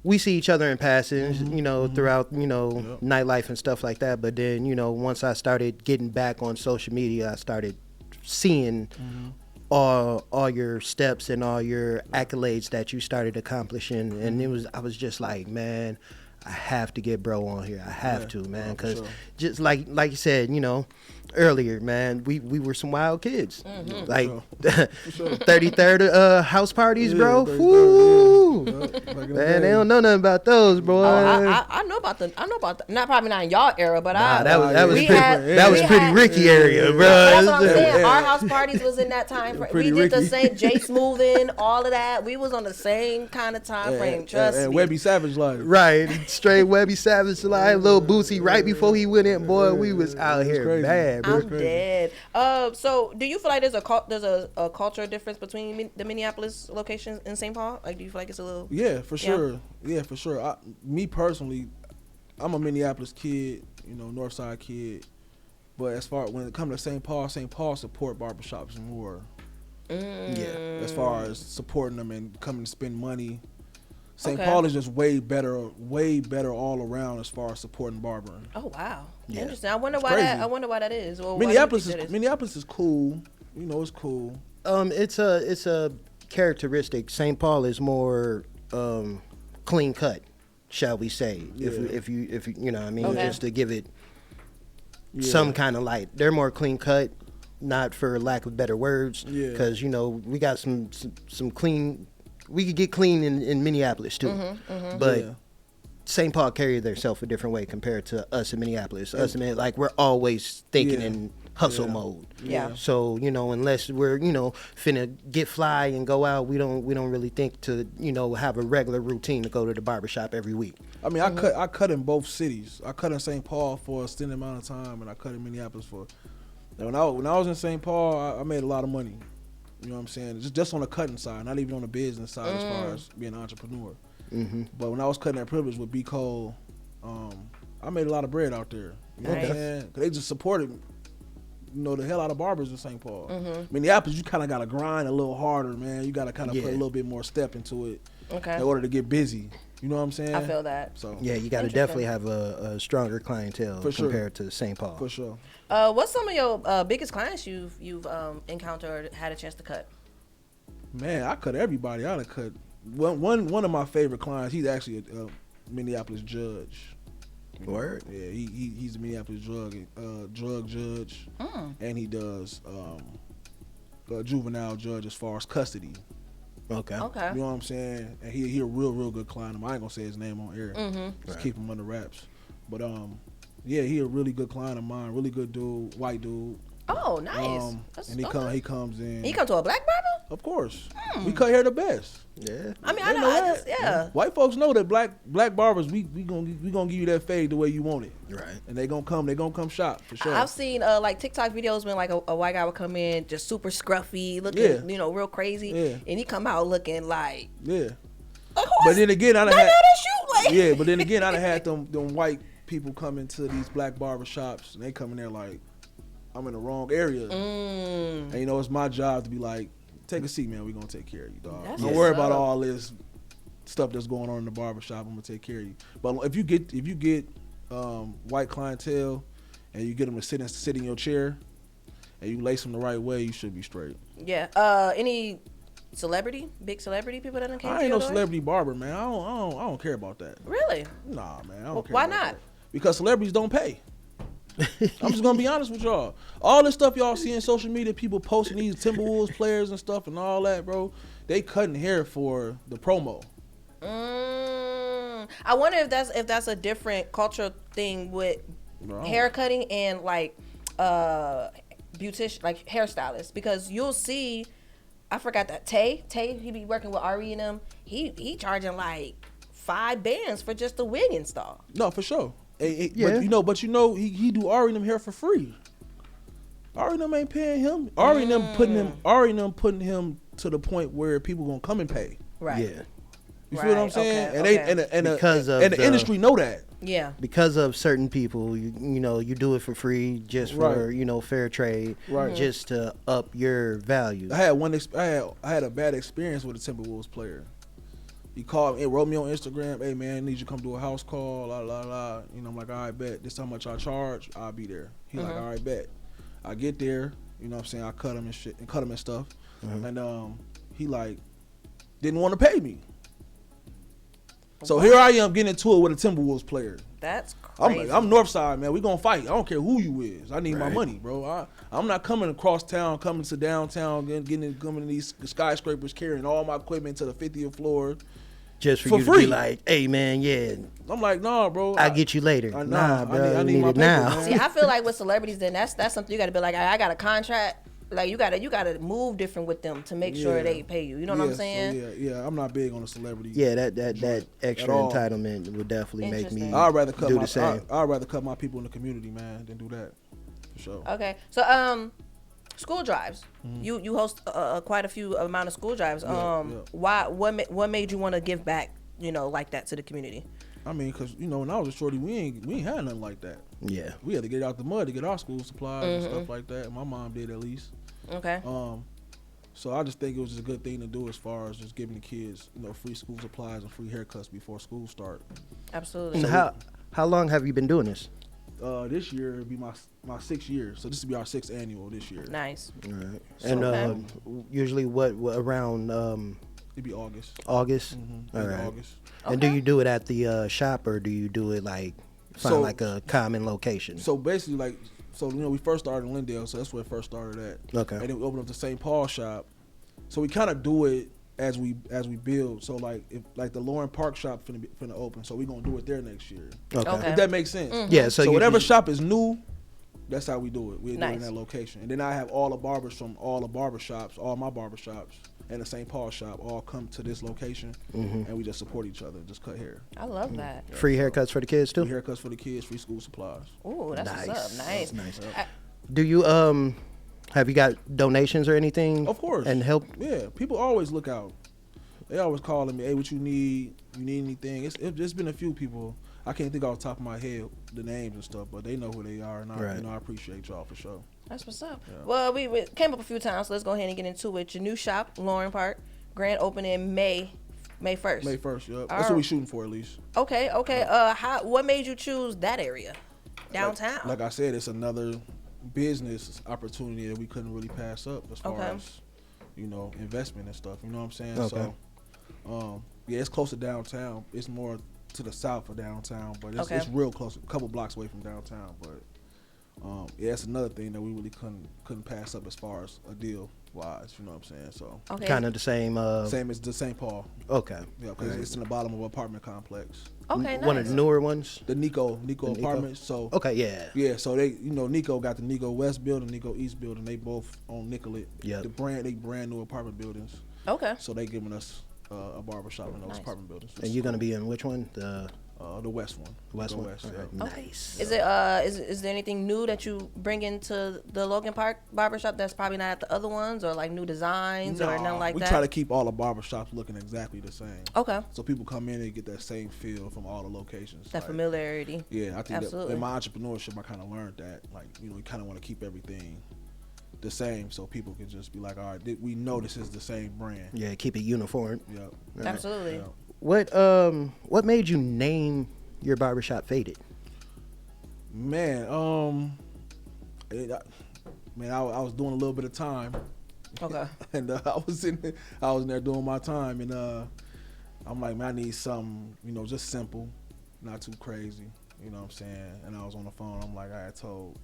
we see each other in passing, throughout, nightlife and stuff like that. But then, once I started getting back on social media, I started seeing all your steps and all your accolades that you started accomplishing. And I was just like, man, I have to get bro on here. I have to, man, because just like you said, earlier, man, we were some wild kids. Like 33rd house parties, bro. Woo! Man, they don't know nothing about those, bro. I know about the not probably not in y'all era, but that was pretty Ricky area, bro. That's what I'm saying. Our house parties was in that time frame. We did the same Jay Smoothin', all of that. We was on the same kind of time frame. Trust me. And Webby Savage life. Right, straight Webby Savage life. Little Boosie right before he went in, boy. We was out here bad, bro. I'm dead. So do you feel like there's a cultural difference between the Minneapolis locations and St. Paul? Like, do you feel like it's a little? Yeah, for sure. Yeah, for sure. Me personally, I'm a Minneapolis kid, Northside kid. But as far when it comes to St. Paul support barbershops more. Yeah. As far as supporting them and coming to spend money. St. Paul is just way better all around as far as supporting barbering. Oh wow, yeah. Interesting. I wonder why that is. Well, Minneapolis is cool. It's cool. It's a characteristic. St. Paul is more clean cut, shall we say? Yeah. If you know what I mean, just to give it some kind of light. They're more clean cut, not for lack of better words, because we got some clean. We could get clean in Minneapolis too, but St. Paul carry themselves a different way compared to us in Minneapolis. Us in like we're always thinking and hustle mode. Yeah. So, unless we're, finna get fly and go out, we don't really think to, have a regular routine to go to the barbershop every week. I mean, I cut in both cities. I cut in St. Paul for a extended amount of time, and I cut in Minneapolis for. And when I was in St. Paul, I made a lot of money. You know what I'm saying? Just on the cutting side, not even on the business side as far as being an entrepreneur. But when I was cutting that privilege with B. Cole, I made a lot of bread out there. You know what I'm saying? 'Cause they just supported, the hell out of barbers in St. Paul. Minneapolis, you kind of got to grind a little harder, man. You got to kind of put a little bit more step into it in order to get busy. You know what I'm saying? I feel that. So yeah, you got to definitely have a stronger clientele compared to St. Paul. For sure. What's some of your biggest clients you've encountered or had a chance to cut? Man, I cut everybody. I done cut one of my favorite clients. He's actually a Minneapolis judge. Word. Yeah, he's a Minneapolis drug judge, and he does a juvenile judge as far as custody. Okay. You know what I'm saying? And he a real good client. I ain't gonna say his name on air. Just keep him under wraps. But yeah, he a really good client of mine. Really good dude, white dude. Oh, nice. And he comes in. He come to a black barber? Of course. We cut hair the best. Yeah. I mean, I know. Yeah. White folks know that black barbers, we gonna give you that fade the way you want it. Right. And they gonna come shop for sure. I've seen like TikTok videos when like a white guy would come in just super scruffy, looking real crazy, and he come out looking like But then again, I done had shoot, but then again, I done had them white people come into these black barber shops and they come in there like, I'm in the wrong area. And it's my job to be like, take a seat, man. We're going to take care of you, dog. Don't worry about all this stuff that's going on in the barbershop. I'm going to take care of you. But if you get white clientele and you get them to sit in your chair and you lace them the right way, you should be straight. Yeah. Any big celebrity people that done came to I ain't your no door? celebrity barber, man. I don't care about that. Really? Nah, man. I don't care why about not? that. Because celebrities don't pay. I'm just gonna be honest with y'all. All this stuff y'all see in social media, people posting these Timberwolves players and stuff and all that, bro. They cutting hair for the promo. I wonder if that's a different cultural thing with hair cutting and like beautician, like hairstylists, because you'll see. I forgot that Tay, he be working with Ari and them. He charging like $5 for just the wig install. No, for sure. But he do Ari and them hair for free. Ari and them ain't paying him. Ari and them putting him to the point where people gonna come and pay. Right. Yeah. You feel what I'm saying? Okay. And the industry know that. Yeah. Because of certain people, you do it for free just for fair trade, just to up your value. I had a bad experience with a Timberwolves player. He called me, wrote me on Instagram, hey man, I need you to come do a house call, la la la. I'm like, all right, bet. This how much I charge, I'll be there. He like, all right, bet. I get there, you know what I'm saying, I cut him and shit and cut him and stuff. And he like didn't want to pay me. So here I am getting into it with a Timberwolves player. That's crazy. I'm Northside, man. We gonna fight. I don't care who you is. I need my money, bro. I'm not coming across town, coming to downtown, coming to these skyscrapers, carrying all my equipment to the 50th floor. Just for you free. To be like, hey man, yeah. I'm like, nah, bro. I'll get you later. Nah, bro. I need my it now. paper, man. See, I feel like with celebrities, then that's something you got to be like, I got a contract. Like you gotta move different with them to make sure they pay you. You know what I'm saying? So yeah. I'm not big on the celebrity. Yeah, that extra entitlement would definitely make me I'd rather cut do the same. I'd rather cut my people in the community, man, than do that. For sure. Okay, so school drives. You host quite a few amount of school drives. Why? What made you want to give back? Like that to the community. I mean, cause when I was a shorty, we ain't had nothing like that. Yeah, we had to get out the mud to get our school supplies and stuff like that. My mom did at least. Okay. So I just think it was just a good thing to do as far as just giving the kids, free school supplies and free haircuts before school start. Absolutely. So how long have you been doing this? This year it'll be my 6th year, so this will be our 6th annual this year. Nice. All right. And usually what around it'd be August. August. All right. August. And do you do it at the shop or do you do it like like a common location? So basically, we first started in Lindale, so that's where it first started at. Okay. And then we opened up the St. Paul shop. So we kind of do it as we build. So if the Lauren Park shop finna open, so we gonna do it there next year. Okay. If that makes sense. Yeah. So whatever shop is new, That's how we do it. We do it in that location. And then I have all the barbers from all the barbershops, all my barbershops, and the St. Paul shop all come to this location, and we just support each other, just cut hair. I love that. Yeah, free haircuts for the kids too? Free haircuts for the kids, free school supplies. Ooh, that's what's up. Nice. Do you have you got donations or anything? Of course. And help? Yeah, people always look out. They always calling me, hey, what you need? You need anything? It's been a few people. I can't think off the top of my head the names and stuff, but they know who they are, and I appreciate y'all for sure. That's what's up. Yeah. Well, we came up a few times, so let's go ahead and get into it. Your new shop, Lauren Park, grand opening May 1st. May 1st, yep. That's what we shooting for at least. Okay. What made you choose that area, downtown? Like I said, it's another business opportunity that we couldn't really pass up as far as investment and stuff. You know what I'm saying? Okay. So, it's close to downtown. It's more to the south of downtown, but it's real close, a couple blocks away from downtown. But it's another thing that we really couldn't pass up as far as a deal wise. You know what I'm saying? So kind of the same. Same as the St. Paul. Okay. Yeah, because it's in the bottom of an apartment complex. Okay, nice. One of the newer ones. The Nico apartments. So yeah. So they, Nico got the Nico West building, Nico East building. They both own Nicollet. Yeah. They brand new apartment buildings. Okay. So they giving us a barbershop in those apartment buildings. And you're gonna be in which one? The West one. West one. West, yeah. Nice. Is it is there anything new that you bring into the Logan Park barbershop that's probably not at the other ones, or like new designs or nothing like that? We try to keep all the barbershops looking exactly the same. Okay. So people come in and get that same feel from all the locations. That familiarity. Yeah, I think Absolutely. that in my entrepreneurship, I kind of learned that. Like, you kind of want to keep everything the same so people can just be like, all right, we know this is the same brand. Yeah, keep it uniform. Yep. Absolutely. Yep. What made you name your barbershop Faded? Man, I was doing a little bit of time. Okay. And I was in there doing my time, and I'm like, man, I need something, just simple, not too crazy. You know what I'm saying? And I was on the phone. I'm like, I had told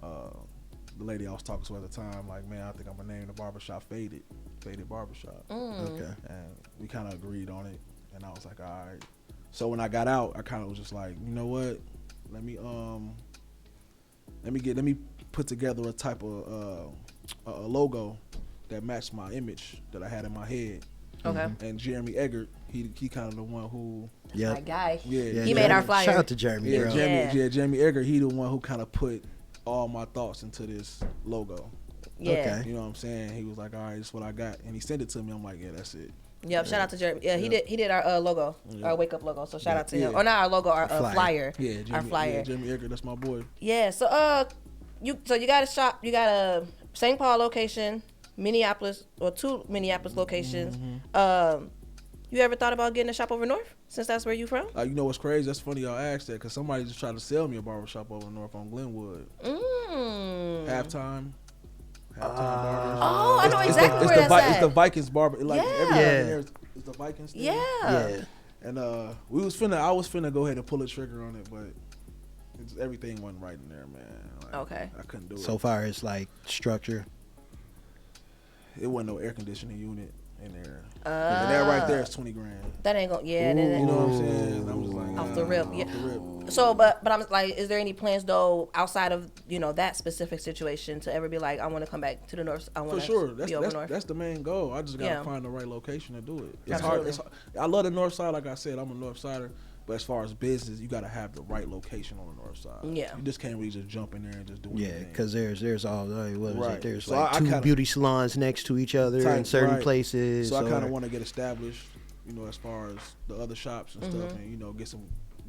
the lady I was talking to at the time, like, man, I think I'm gonna name the barbershop Faded Barbershop. Okay. And we kind of agreed on it, and I was like, all right. So when I got out, I kind of was just like, you know what? Let me put together a type of a logo that matched my image that I had in my head. Okay. And Jeremy Eggert, he kind of the one who. Yeah. My guy. Yeah. He made our flyer. Shout out to Jeremy. Yeah, Jeremy Eggert, he the one who kind of put all my thoughts into this logo. Yeah. Okay. You know what I'm saying? He was like, all right, this is what I got. And he sent it to me. I'm like, yeah, that's it. Yep, shout out to Jeremy. Yeah, he did our logo, our Wake Up logo. So shout out to him. Or not our logo, our flyer. Yeah, Jeremy, our flyer. Yeah, Jeremy Eggert, that's my boy. Yeah, so you got a shop, you got a St. Paul location, Minneapolis, or 2 Minneapolis locations. You ever thought about getting a shop over north, since that's where you from? You know what's crazy? That's funny y'all asked that, because somebody just tried to sell me a barbershop over north on Glenwood. Halftime Barbers. Oh, I know exactly where that's at. It's the Vikings barber. Like everything there is the Vikings thing. Yeah. And I was finna go ahead and pull the trigger on it, but everything wasn't right in there, man. Like, Okay. I couldn't do it. So far as like structure. It wasn't no air conditioning unit in there. And that right there is $20,000. That ain't gonna. Yeah. You know what I'm saying? I'm just like, Off the rip. off Yeah. the rip. So, but I'm like, is there any plans though outside of that specific situation to ever be like, I want to come back to the north? I want For sure, be over north. that's the main goal. I just gotta Yeah. find the right location to do it. It's Absolutely. hard. I love the north side. Like I said, I'm a north sider. But as far as business, you gotta have the right location on the north side. Yeah. You just can't really just jump in there and just do Yeah, anything. because there's all what is Right. it? There's So like I 2 kinda- beauty salons next to each other in certain right. places. So I kind or- of want to get established, as far as the other shops and stuff, and get some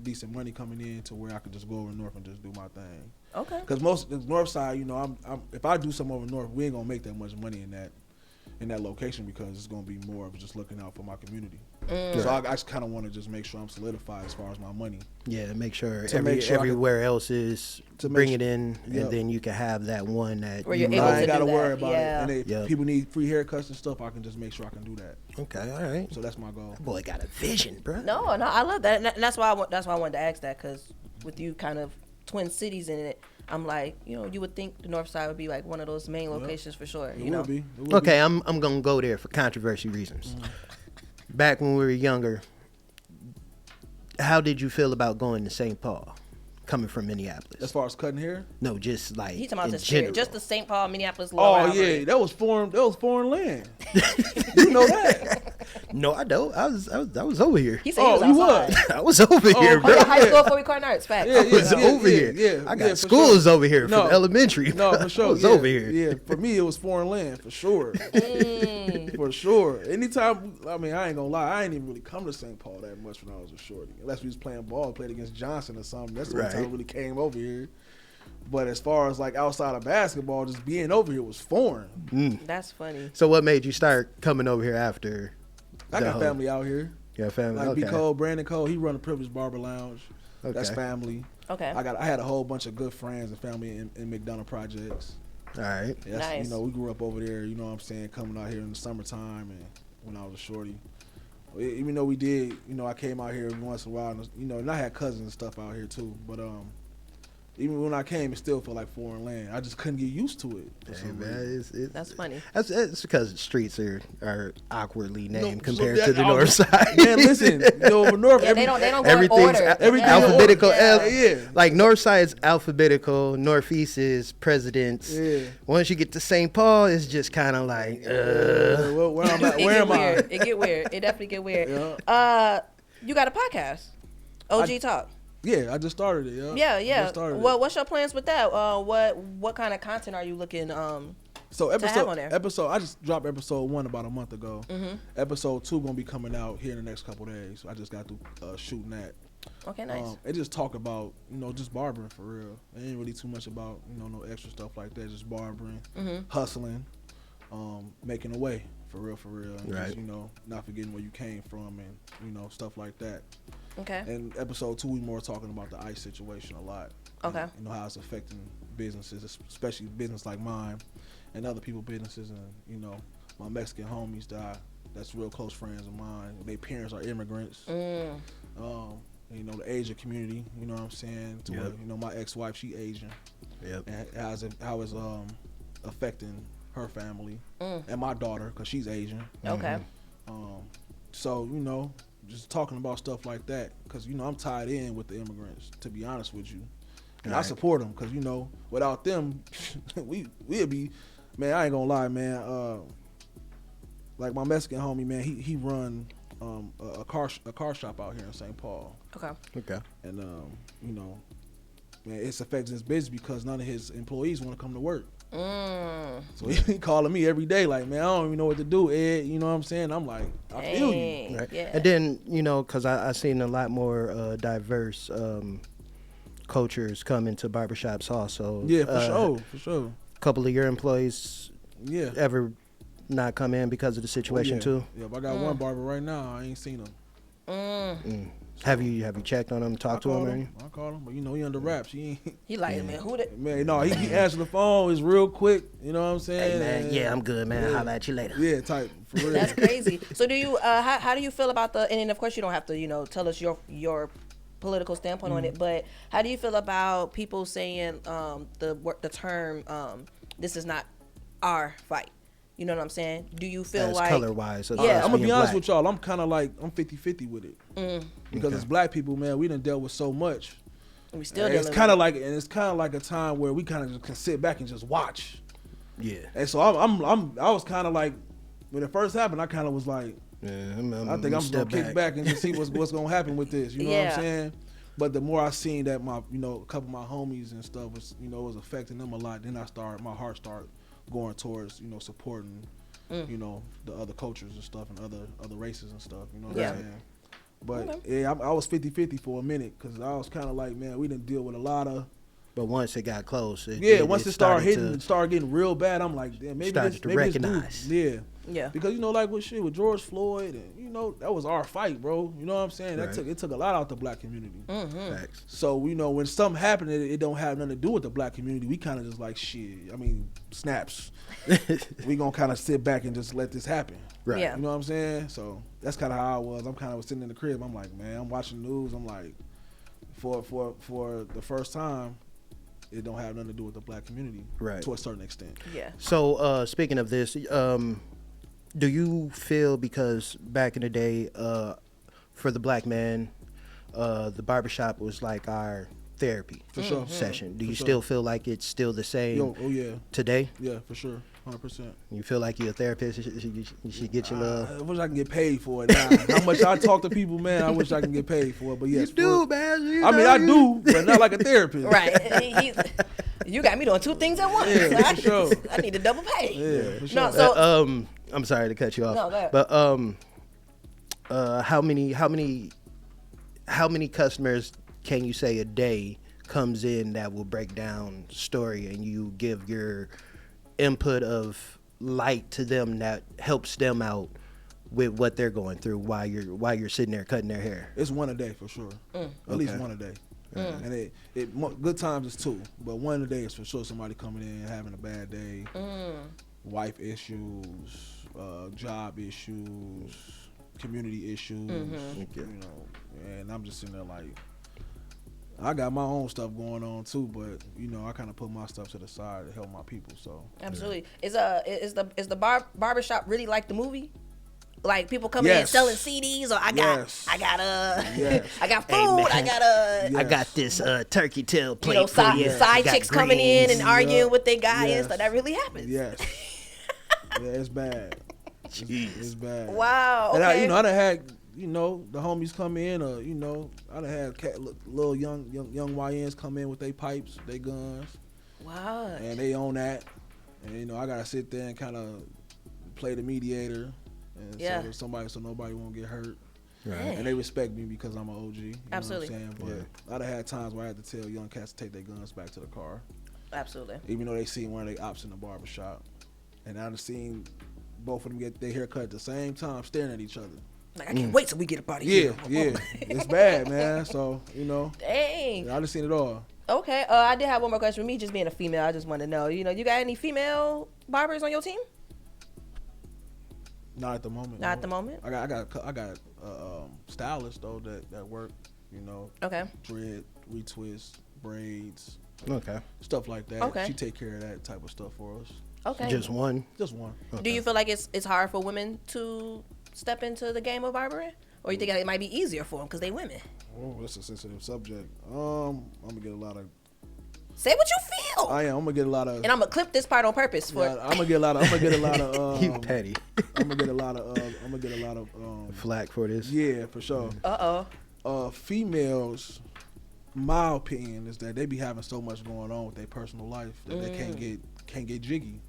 decent money coming in to where I could just go over north and just do my thing. Okay. Because most the north side, I'm if I do something over north, we ain't gonna make that much money in that location, because it's gonna be more of just looking out for my community. So I just kind of want to just make sure I'm solidified as far as my money. Yeah, make sure To make sure I can- everywhere else is to make bring su- it in, Yep. and then you can have that one that Where you you're know. able I to ain't gotta do worry that, about yeah. it. And Yep. people need free haircuts and stuff. I can just make sure I can do that. Okay, all right. So that's my goal. That boy got a vision, bro. No, I love that, and that's why I wanted to ask that, because with you kind of twin cities in it, I'm like, you would think the north side would be like one of those main locations for sure. It will be. It will be. Okay, I'm gonna go there for controversy reasons. Back when we were younger, how did you feel about going to St. Paul? coming from Minneapolis? As far as cutting hair? No, just like He's talking about in just general. just the St. Paul, Minneapolis, Lower Oh Albuquerque. yeah, that was foreign land. You know that? No, I don't. I was over here. He said he was you outside. I was over here, Oh, bro. yeah, high school for recording arts. Fact. Yeah, I was over here. Yeah, I got for schools sure. over here No. from elementary. No, for sure. I was yeah, over here. Yeah, for me it was foreign land for sure. For sure. Anytime, I mean, I ain't gonna lie, I ain't even really come to St. Paul that much when I was a shorty. Unless we was playing ball, played against Johnson or something. That's the only time I really came over here. But as far as like outside of basketball, just being over here was foreign. That's funny. So what made you start coming over here after? I got family out here. Yeah, family. Like Okay. B. Cole, Brandon Cole, he run a Privileged Barber Lounge. Okay. That's family. Okay. I had a whole bunch of good friends and family in McDonough projects. All right. Yes, Nice. You know, we grew up over there, you know what I'm saying, coming out here in the summertime and when I was a shorty. Even though we did, you know, I came out here every once in a while, and, you know, and I had cousins and stuff out here too. But even when I came, it still felt like foreign land. I just couldn't get used to it. for Hey, some man, reason. That's funny. It's because the streets are awkwardly named No, compared so to the that- north side. Man, listen, you know, over north, Yeah, they don't go in Everything's order. everything Yeah. in order. alphabetical. Yeah. Like north side's alphabetical, northeast is presidents. Yeah. Once you get to St. Paul, it's just kind of like, where am I? It Where get am weird. I? It get weird. It definitely get weird. Yeah. You got a podcast, OG Talk. Yeah, I just started it. Yeah, Yeah. I just started it. Well, what's your plans with that? What kind of content are you looking? So have on there? episode, I just dropped episode 1 about a month ago. Mm-hmm. Episode 2 gonna be coming out here in the next couple days. I just got through shooting that. Okay, nice. It just talk about, you know, just barbering for real. It ain't really too much about, you know, no extra stuff like that. Just barbering, hustling, making a way for real, and Right. just, you know, not forgetting where you came from and, you know, stuff like that. Okay. And episode 2, we more talking about the ICE situation a lot. Okay. And, you know, how it's affecting businesses, especially business like mine and other people's businesses. And, you know, my Mexican homies that's real close friends of mine. Their parents are immigrants. You know, the Asian community, you know what I'm saying? To where, you know, my ex-wife, she Asian. Yep. And how it's affecting her family and my daughter, because she's Asian. Okay. So, you know, just talking about stuff like that, because, you know, I'm tied in with the immigrants, to be honest with you. And I support them, because, you know, without them, we'd be, man, I ain't gonna lie, man. Like my Mexican homie, man, he run a car shop out here in St. Paul. Okay. And, you know, man, it's affecting his business because none of his employees want to come to work. So he calling me every day like, man, I don't even know what to do, Ed. You know what I'm saying? I'm like, I feel you. Right. Yeah. And then, you know, because I seen a lot more diverse cultures come into barbershops also. Yeah, for sure. A couple of your employees Yeah. ever not come in because of the situation yeah. too? Yeah, but I got one barber right now. I ain't seen him. Have you checked on him, talked to him or anything? I call him, but you know he under wraps. He ain't. He like, man, who that? Man, no, he answered the phone. It's real quick. You know what I'm saying? Hey man, And- yeah, I'm good, man. Holla at you later. Yeah, type for real. That's crazy. So do you? How do you feel about the? And then of course you don't have to, you know, tell us your political standpoint on it. But how do you feel about people saying the term this is not our fight? You know what I'm saying? Do you feel As like color wise? Yeah. I'm gonna be honest with y'all. I'm kind of like I'm 50-50 with it because Okay. as black people, man, we done dealt with so much. we still And dealing it's kind of with like a time where we kind of just can sit back and just watch. Yeah. And so I was kind of like when it first happened, I kind of was like, Yeah, I think I'm just gonna kick back and just see what's gonna happen with this. You know what Yeah. I'm saying? But the more I seen that a couple of my homies and stuff was, was affecting them a lot, then my heart started going towards, supporting, the other cultures and stuff and other races and stuff. You know what I'm saying? But yeah, I was 50-50 for a minute because I was kind of like, man, we didn't deal with a lot of. But once it got close, once it started getting real bad, I'm like, damn, maybe started to recognize. Yeah. Because like with George Floyd, and that was our fight, bro. You know what I'm saying? Right. It took a lot out the black community. Facts. So when something happened, it don't have nothing to do with the black community. We kind of just like shit. I mean, snaps. We gonna kind of sit back and just let this happen. Right. Yeah. You know what I'm saying? So that's kind of how I was. I'm kind of sitting in the crib. I'm like, man, I'm watching the news. I'm like, for the first time, it don't have nothing to do with the black community, Right. to a certain extent. Yeah. So speaking of this, do you feel because back in the day, for the black man, the barbershop was like our therapy For sure. session. Do For you sure. still feel like it's still the same Oh yeah. today? Yeah, for sure. 100%. You feel like you're a therapist? You should get your little. I wish I can get paid for it now. How much I talk to people, man, I wish I can get paid for it. But yes, You do, man. I do, but not like a therapist. Right. You got me doing two things at once. Yeah, for sure. I need to double pay. Yeah, for sure. No, so I'm sorry to cut you off. No, go ahead. But how many customers can you say a day comes in that will break down story and you give your input of light to them that helps them out with what they're going through while you're sitting there cutting their hair? It's one a day for sure. At least one a day. And good times is two, but one a day is for sure somebody coming in having a bad day, wife issues, job issues, community issues, you know, and I'm just sitting there like, I got my own stuff going on too, but you know, I kind of put my stuff to the side to help my people. So absolutely, is the barbershop really like the movie? Like people coming in selling CDs, or I got food, I got this turkey tail plate. You know, side chicks coming in and arguing with their guy and stuff. That really happens. Yes. Yeah, it's bad. It's bad. Wow. And okay. I done had, the homies come in, or I done had little young YNs come in with their pipes, their guns. Wow. And they own that, and I gotta sit there and kind of play the mediator, and so nobody won't get hurt. Right. And they respect me because I'm an OG. You Absolutely. Know what I'm saying? But I done had times where I had to tell young cats to take their guns back to the car. Absolutely. Even though they seen one of their ops in the barbershop, and I done seen both of them get their hair cut at the same time, staring at each other. Like, I can't wait till we get up out of here. Yeah. It's bad, man. So, Dang. I just seen it all. Okay. I did have one more question for me, just being a female. I just want to know, you got any female barbers on your team? Not at the moment. Not at the moment? I got stylists, though, that work, Okay. dread, retwist, braids. Okay. Stuff like that. Okay. She take care of that type of stuff for us. Okay. Just one? Just one. Okay. Do you feel like it's hard for women to step into the game of barbering? Or you think it might be easier for them because they women? Oh, that's a sensitive subject. I'm going to get a lot of... Say what you feel. I am. I'm going to get a lot of... And I'm going to clip this part on purpose for... I'm going to get a lot of... You petty. I'm going to get a lot of... flack for this? Yeah, for sure. Females, my opinion is that they be having so much going on with their personal life that they can't get jiggy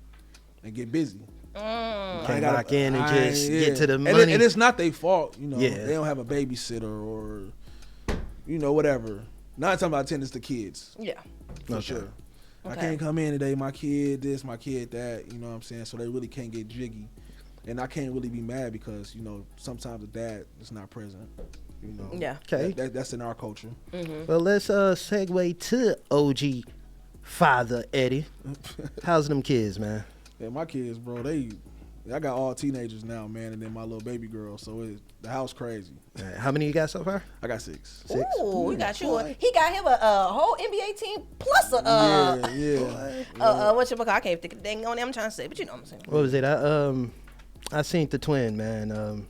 and get busy. Can't lock in and just get to the money. And it's not their fault, Yeah. They don't have a babysitter or, whatever. 9 times out of 10, it's the kids. Yeah. For sure. I can't come in today, my kid this, my kid that, you know what I'm saying? So they really can't get jiggy. And I can't really be mad because, sometimes the dad is not present. Yeah. Okay. That's in our culture. Mm-hmm. Well, let's segue to OG father Eddie. How's them kids, man? Yeah, my kids, bro, I got all teenagers now, man, and then my little baby girl. So the house crazy. Right. How many you got so far? I got 6. Ooh, he got you. He got him a whole NBA team plus what you call? I can't think of the dang on. I'm trying to say, but you know what I'm saying. What was it? I seen the twin, man.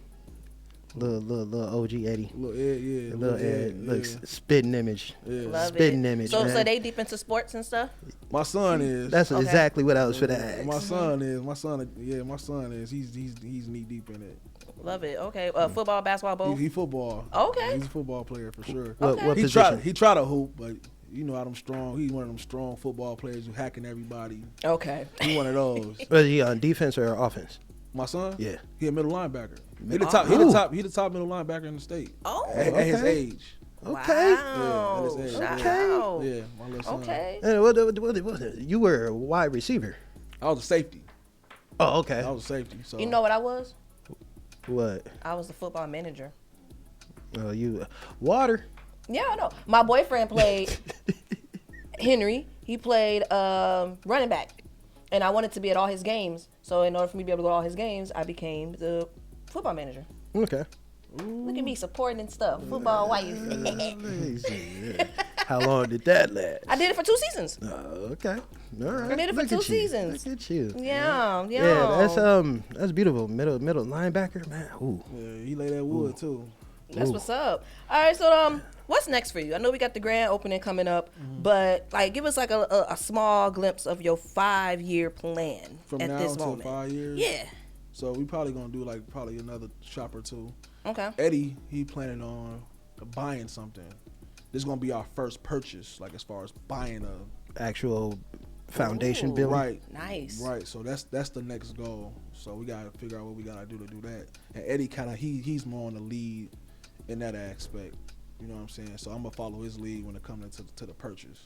Little OG Eddie. Little Ed. Looks spitting image. Yeah. Love spitting it. image. So man. they deep into sports and stuff? My son is. That's exactly what I was for to ask. My son is. He's knee deep in it. Love it. Okay. Football, basketball, both? He football. Okay. He's a football player for sure. What he position? He tried to hoop, but you know how them strong. He's one of them strong football players who hacking everybody. Okay. He's one of those. Was he on defense or offense? My son? Yeah. He a middle linebacker. He the top middle linebacker in the state. Oh. At his age. Okay. Wow. Yeah, at his age. Shout Okay. out. Yeah, my little son. Okay. And what, you were a wide receiver. I was a safety. Oh, okay. I was a safety. So You know what I was? What? I was the football manager. Oh, you water. Yeah, I know. My boyfriend played Henry. He played running back. And I wanted to be at all his games. So in order for me to be able to go to all his games, I became the football manager. Okay. Look at me supporting and stuff. Football wife. How long did that last? I did it for 2 seasons. Okay. All right. I did it for Look 2 at you. seasons. Look at you. Yeah. Yeah, that's beautiful. Middle linebacker, man. Ooh. yeah, he lay that wood too. That's what's up. All right, so what's next for you? I know we got the grand opening coming up, but like, give us like a small glimpse of your 5-year plan From at now this until moment. 5 years. Yeah. So we probably gonna do like another shop or two. Okay. Eddie, he planning on buying something. This is gonna be our first purchase, like as far as buying a Actual foundation building. right. Nice. Right. So that's the next goal. So we gotta figure out what we gotta do to do that. And Eddie he's more on the lead in that aspect. You know what I'm saying? So I'm gonna follow his lead when it comes to the purchase.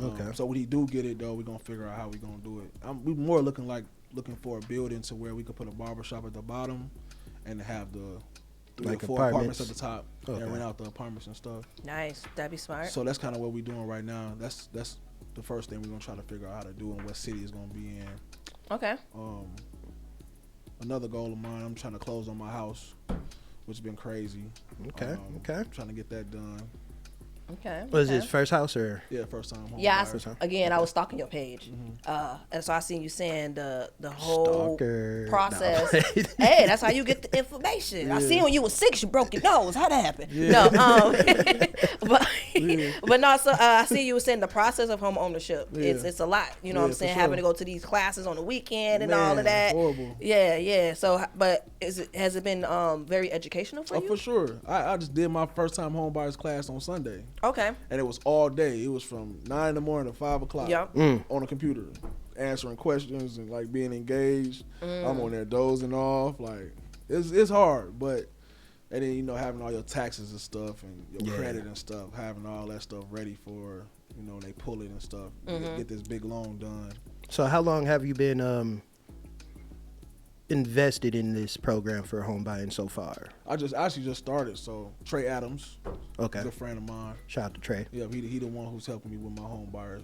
Okay. So when he do get it though, we're gonna figure out how we gonna do it. We more looking for a building to where we could put a barbershop at the bottom and have the 3 Like or 4 apartments at the top Okay. and rent out the apartments and stuff. Nice. That'd be smart. So that's kind of what we're doing right now. That's the first thing we're gonna try to figure out how to do and what city is gonna be in. Okay. Another goal of mine, I'm trying to close on my house, which has been crazy. Okay. I'm trying to get that done. Okay. Was okay. his first house or? Yeah, first time home Yeah, buyer. again, I was stalking your page, and so I seen you saying the whole Stalker. process. No. Hey, that's how you get the information. I seen when you was 6, you broke your nose. How'd that happen? No, but no. So I see you were saying the process of home ownership. Yeah. It's a lot. You know what I'm for saying? sure. Having to go to these classes on the weekend and all Man, of that. horrible. Yeah. So, but has it been very educational for Oh, you? for sure. I just did my first time home buyers class on Sunday. Okay. And it was all day. It was from 9 in the morning to 5 o'clock Yep. on the computer, answering questions and like being engaged. I'm on there dozing off. Like it's hard, but and then having all your taxes and stuff and your credit and stuff, having all that stuff ready for they pull it and stuff. Get this big loan done. So how long have you been invested in this program for home buying so far? I actually just started. So Trey Adams, Okay. good friend of mine. Shout out to Trey. Yeah, he the one who's helping me with my home buyer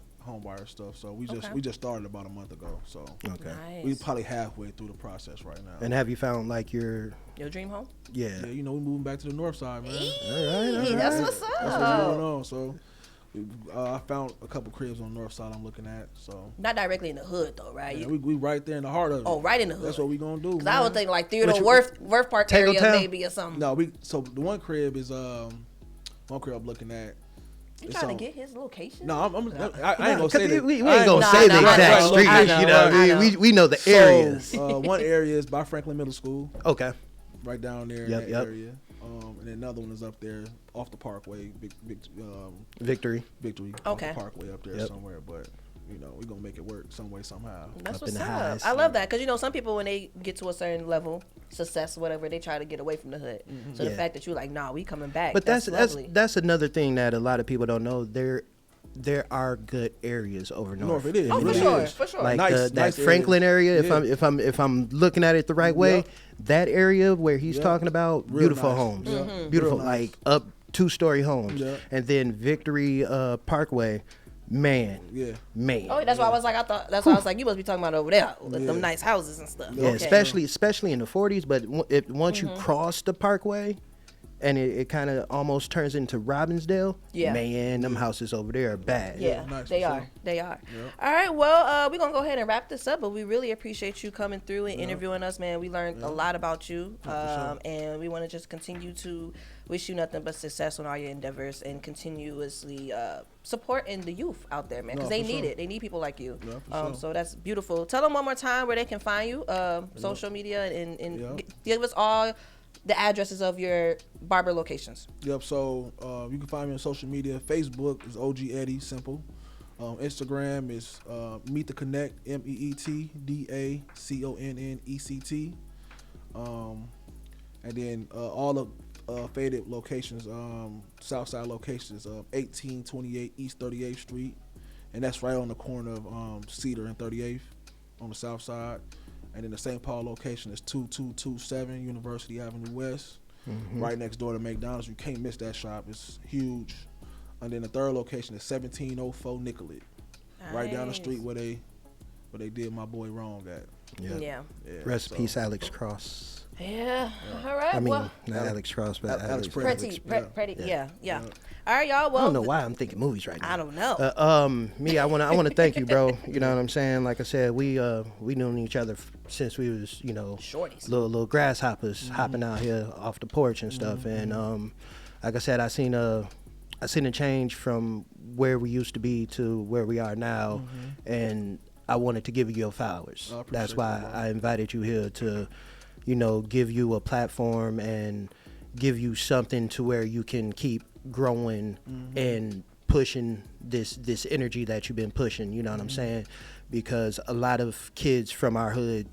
stuff. So we just started about a month ago. So Okay. Nice. we probably halfway through the process right now. And have you found like your Your dream home? yeah? Yeah, we moving back to the north side, man. All right. That's what's up. That's what's going on. So I found a couple cribs on the north side I'm looking at. So Not directly in the hood though, right? yeah, we right there in the heart of it. Oh, right in the hood. That's what we gonna do. Cause I would think like Theodore Which- Worth Park area Tangletown? maybe or something. No, so the one crib is one crib I'm looking at. You it's trying on- to get his location? No, I ain't gonna say that. We ain't I ain't gonna gonna say the I know, exact I know, streets. I know, You know what I mean? I know. We know the So, areas. one area is by Franklin Middle School, Okay. right down there Yep, in that area. And then another one is up there off the Parkway, Victory. Victory. Okay. Off the Parkway up there Yep. somewhere, but we're gonna make it work some way somehow. That's Up what's in the up. highs. I love that because some people when they get to a certain level, success, whatever, they try to get away from the hood. So the Yeah. fact that you're like, nah, we coming back. But that's lovely. another thing that a lot of people don't know. There are good areas over north. North, it is. Oh, It for really sure, is. for sure. Like Nice that Franklin areas. area. If I'm looking at it the right way, Yep. that area where he's Yep. talking about, Real beautiful nice. homes, Yep. beautiful Real nice. like up 2-story homes, Yep. and then Victory Parkway, man. Yeah. Oh, that's why I was like, that's why I was like, you must be talking about over there with them nice houses and stuff. Yeah, Okay. especially in the 40s. But once you cross the Parkway, and it kind of almost turns into Robbinsdale. Yeah. Man, them houses over there are bad. Yeah, nice, they for are. sure. They are. All right, well, we're going to go ahead and wrap this up, but we really appreciate you coming through and interviewing us, man. We learned a lot about you, and we want to just continue to wish you nothing but success on all your endeavors and continuously supporting the youth out there, man, because they for need sure. it. They need people like you. Yeah, for sure. So that's beautiful. Tell them one more time where they can find you, social media, and Yep. give us all the addresses of your barber locations. Yep. So you can find me on social media. Facebook is OG Eddie, simple. Instagram is MeetDaConnect, MEetDaConnect. And then all the faded locations, Southside locations, 1828 East 38th Street, and that's right on the corner of Cedar and 38th on the south side. And then the St. Paul location is 2227 University Avenue West, right next door to McDonald's. You can't miss that shop. It's huge. And then the third location is 1704 Nicollet, right down the street where they did my boy wrong at. Yeah. Rest in so- peace, Alex Cross. Yeah. All right. I mean, well, not Alex Cross, but Alex pretty. Yeah. All right, y'all. Well, I don't know why I'm thinking movies right now. I don't know. Me, I wanna thank you, bro. You know what I'm saying? Like I said, we known each other since we was, Shorties. little grasshoppers hopping out here off the porch and stuff. And like I said, I seen a change from where we used to be to where we are now, and I wanted to give you your flowers. That's why I invited you here to, give you a platform and give you something to where you can keep growing and pushing this energy that you've been pushing. You know what I'm saying? Because a lot of kids from our hood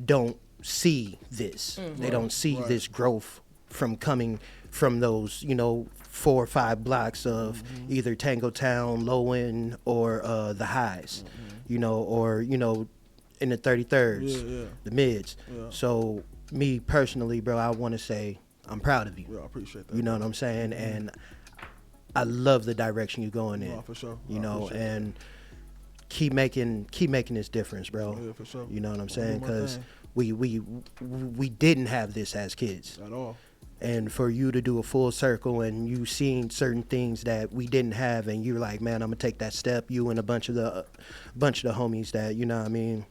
don't see this. They don't see this growth from coming from those, 4 or 5 blocks of either Tango Town, Low End, or the highs, or, in the 33rds, the mids. So me personally, bro, I want to say I'm proud of you. Yeah, I appreciate that. You know what I'm saying? And I love the direction you're going in. For sure. And keep making this difference, bro. Yeah, for sure. You know what I'm saying? Because we didn't have this as kids at all. And for you to do a full circle and you seen certain things that we didn't have, and you're like, man, I'm gonna take that step. You and a bunch of the homies that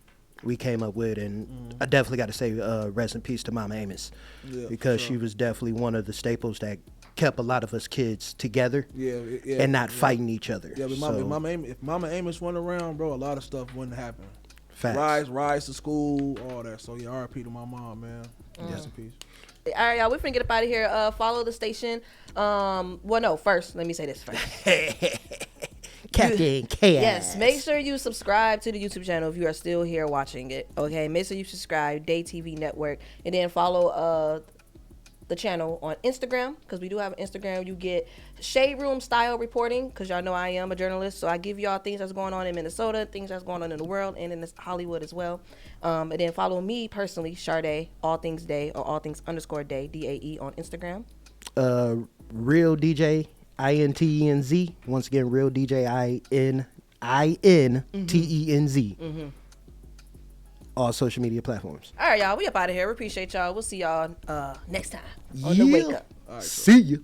we came up with, and I definitely got to say rest in peace to Mama Amos, because she was definitely one of the staples that kept a lot of us kids together and not fighting each other. Yeah, but if Mama Amos went around, bro, a lot of stuff wouldn't happen. Facts. Rise to school, all that. So yeah, RIP to my mom, man. Rest in peace. All right, y'all, we're finna get up out of here. Follow the station. First, let me say this first. Captain Chaos. Yes, make sure you subscribe to the YouTube channel if you are still here watching it. Okay, make sure you subscribe, Day TV Network, and then follow the channel on Instagram, because we do have an Instagram. You get shade room style reporting, because y'all know I am a journalist, so I give y'all things that's going on in Minnesota, things that's going on in the world, and in Hollywood as well. And then follow me personally, Shardae, all things day, or all things _day, DAE, on Instagram. RealDjIntenz. Once again, RealDjIntenz. All social media platforms. All right, y'all, we up out of here. We appreciate y'all. We'll see y'all next time on the Wake Up. See you.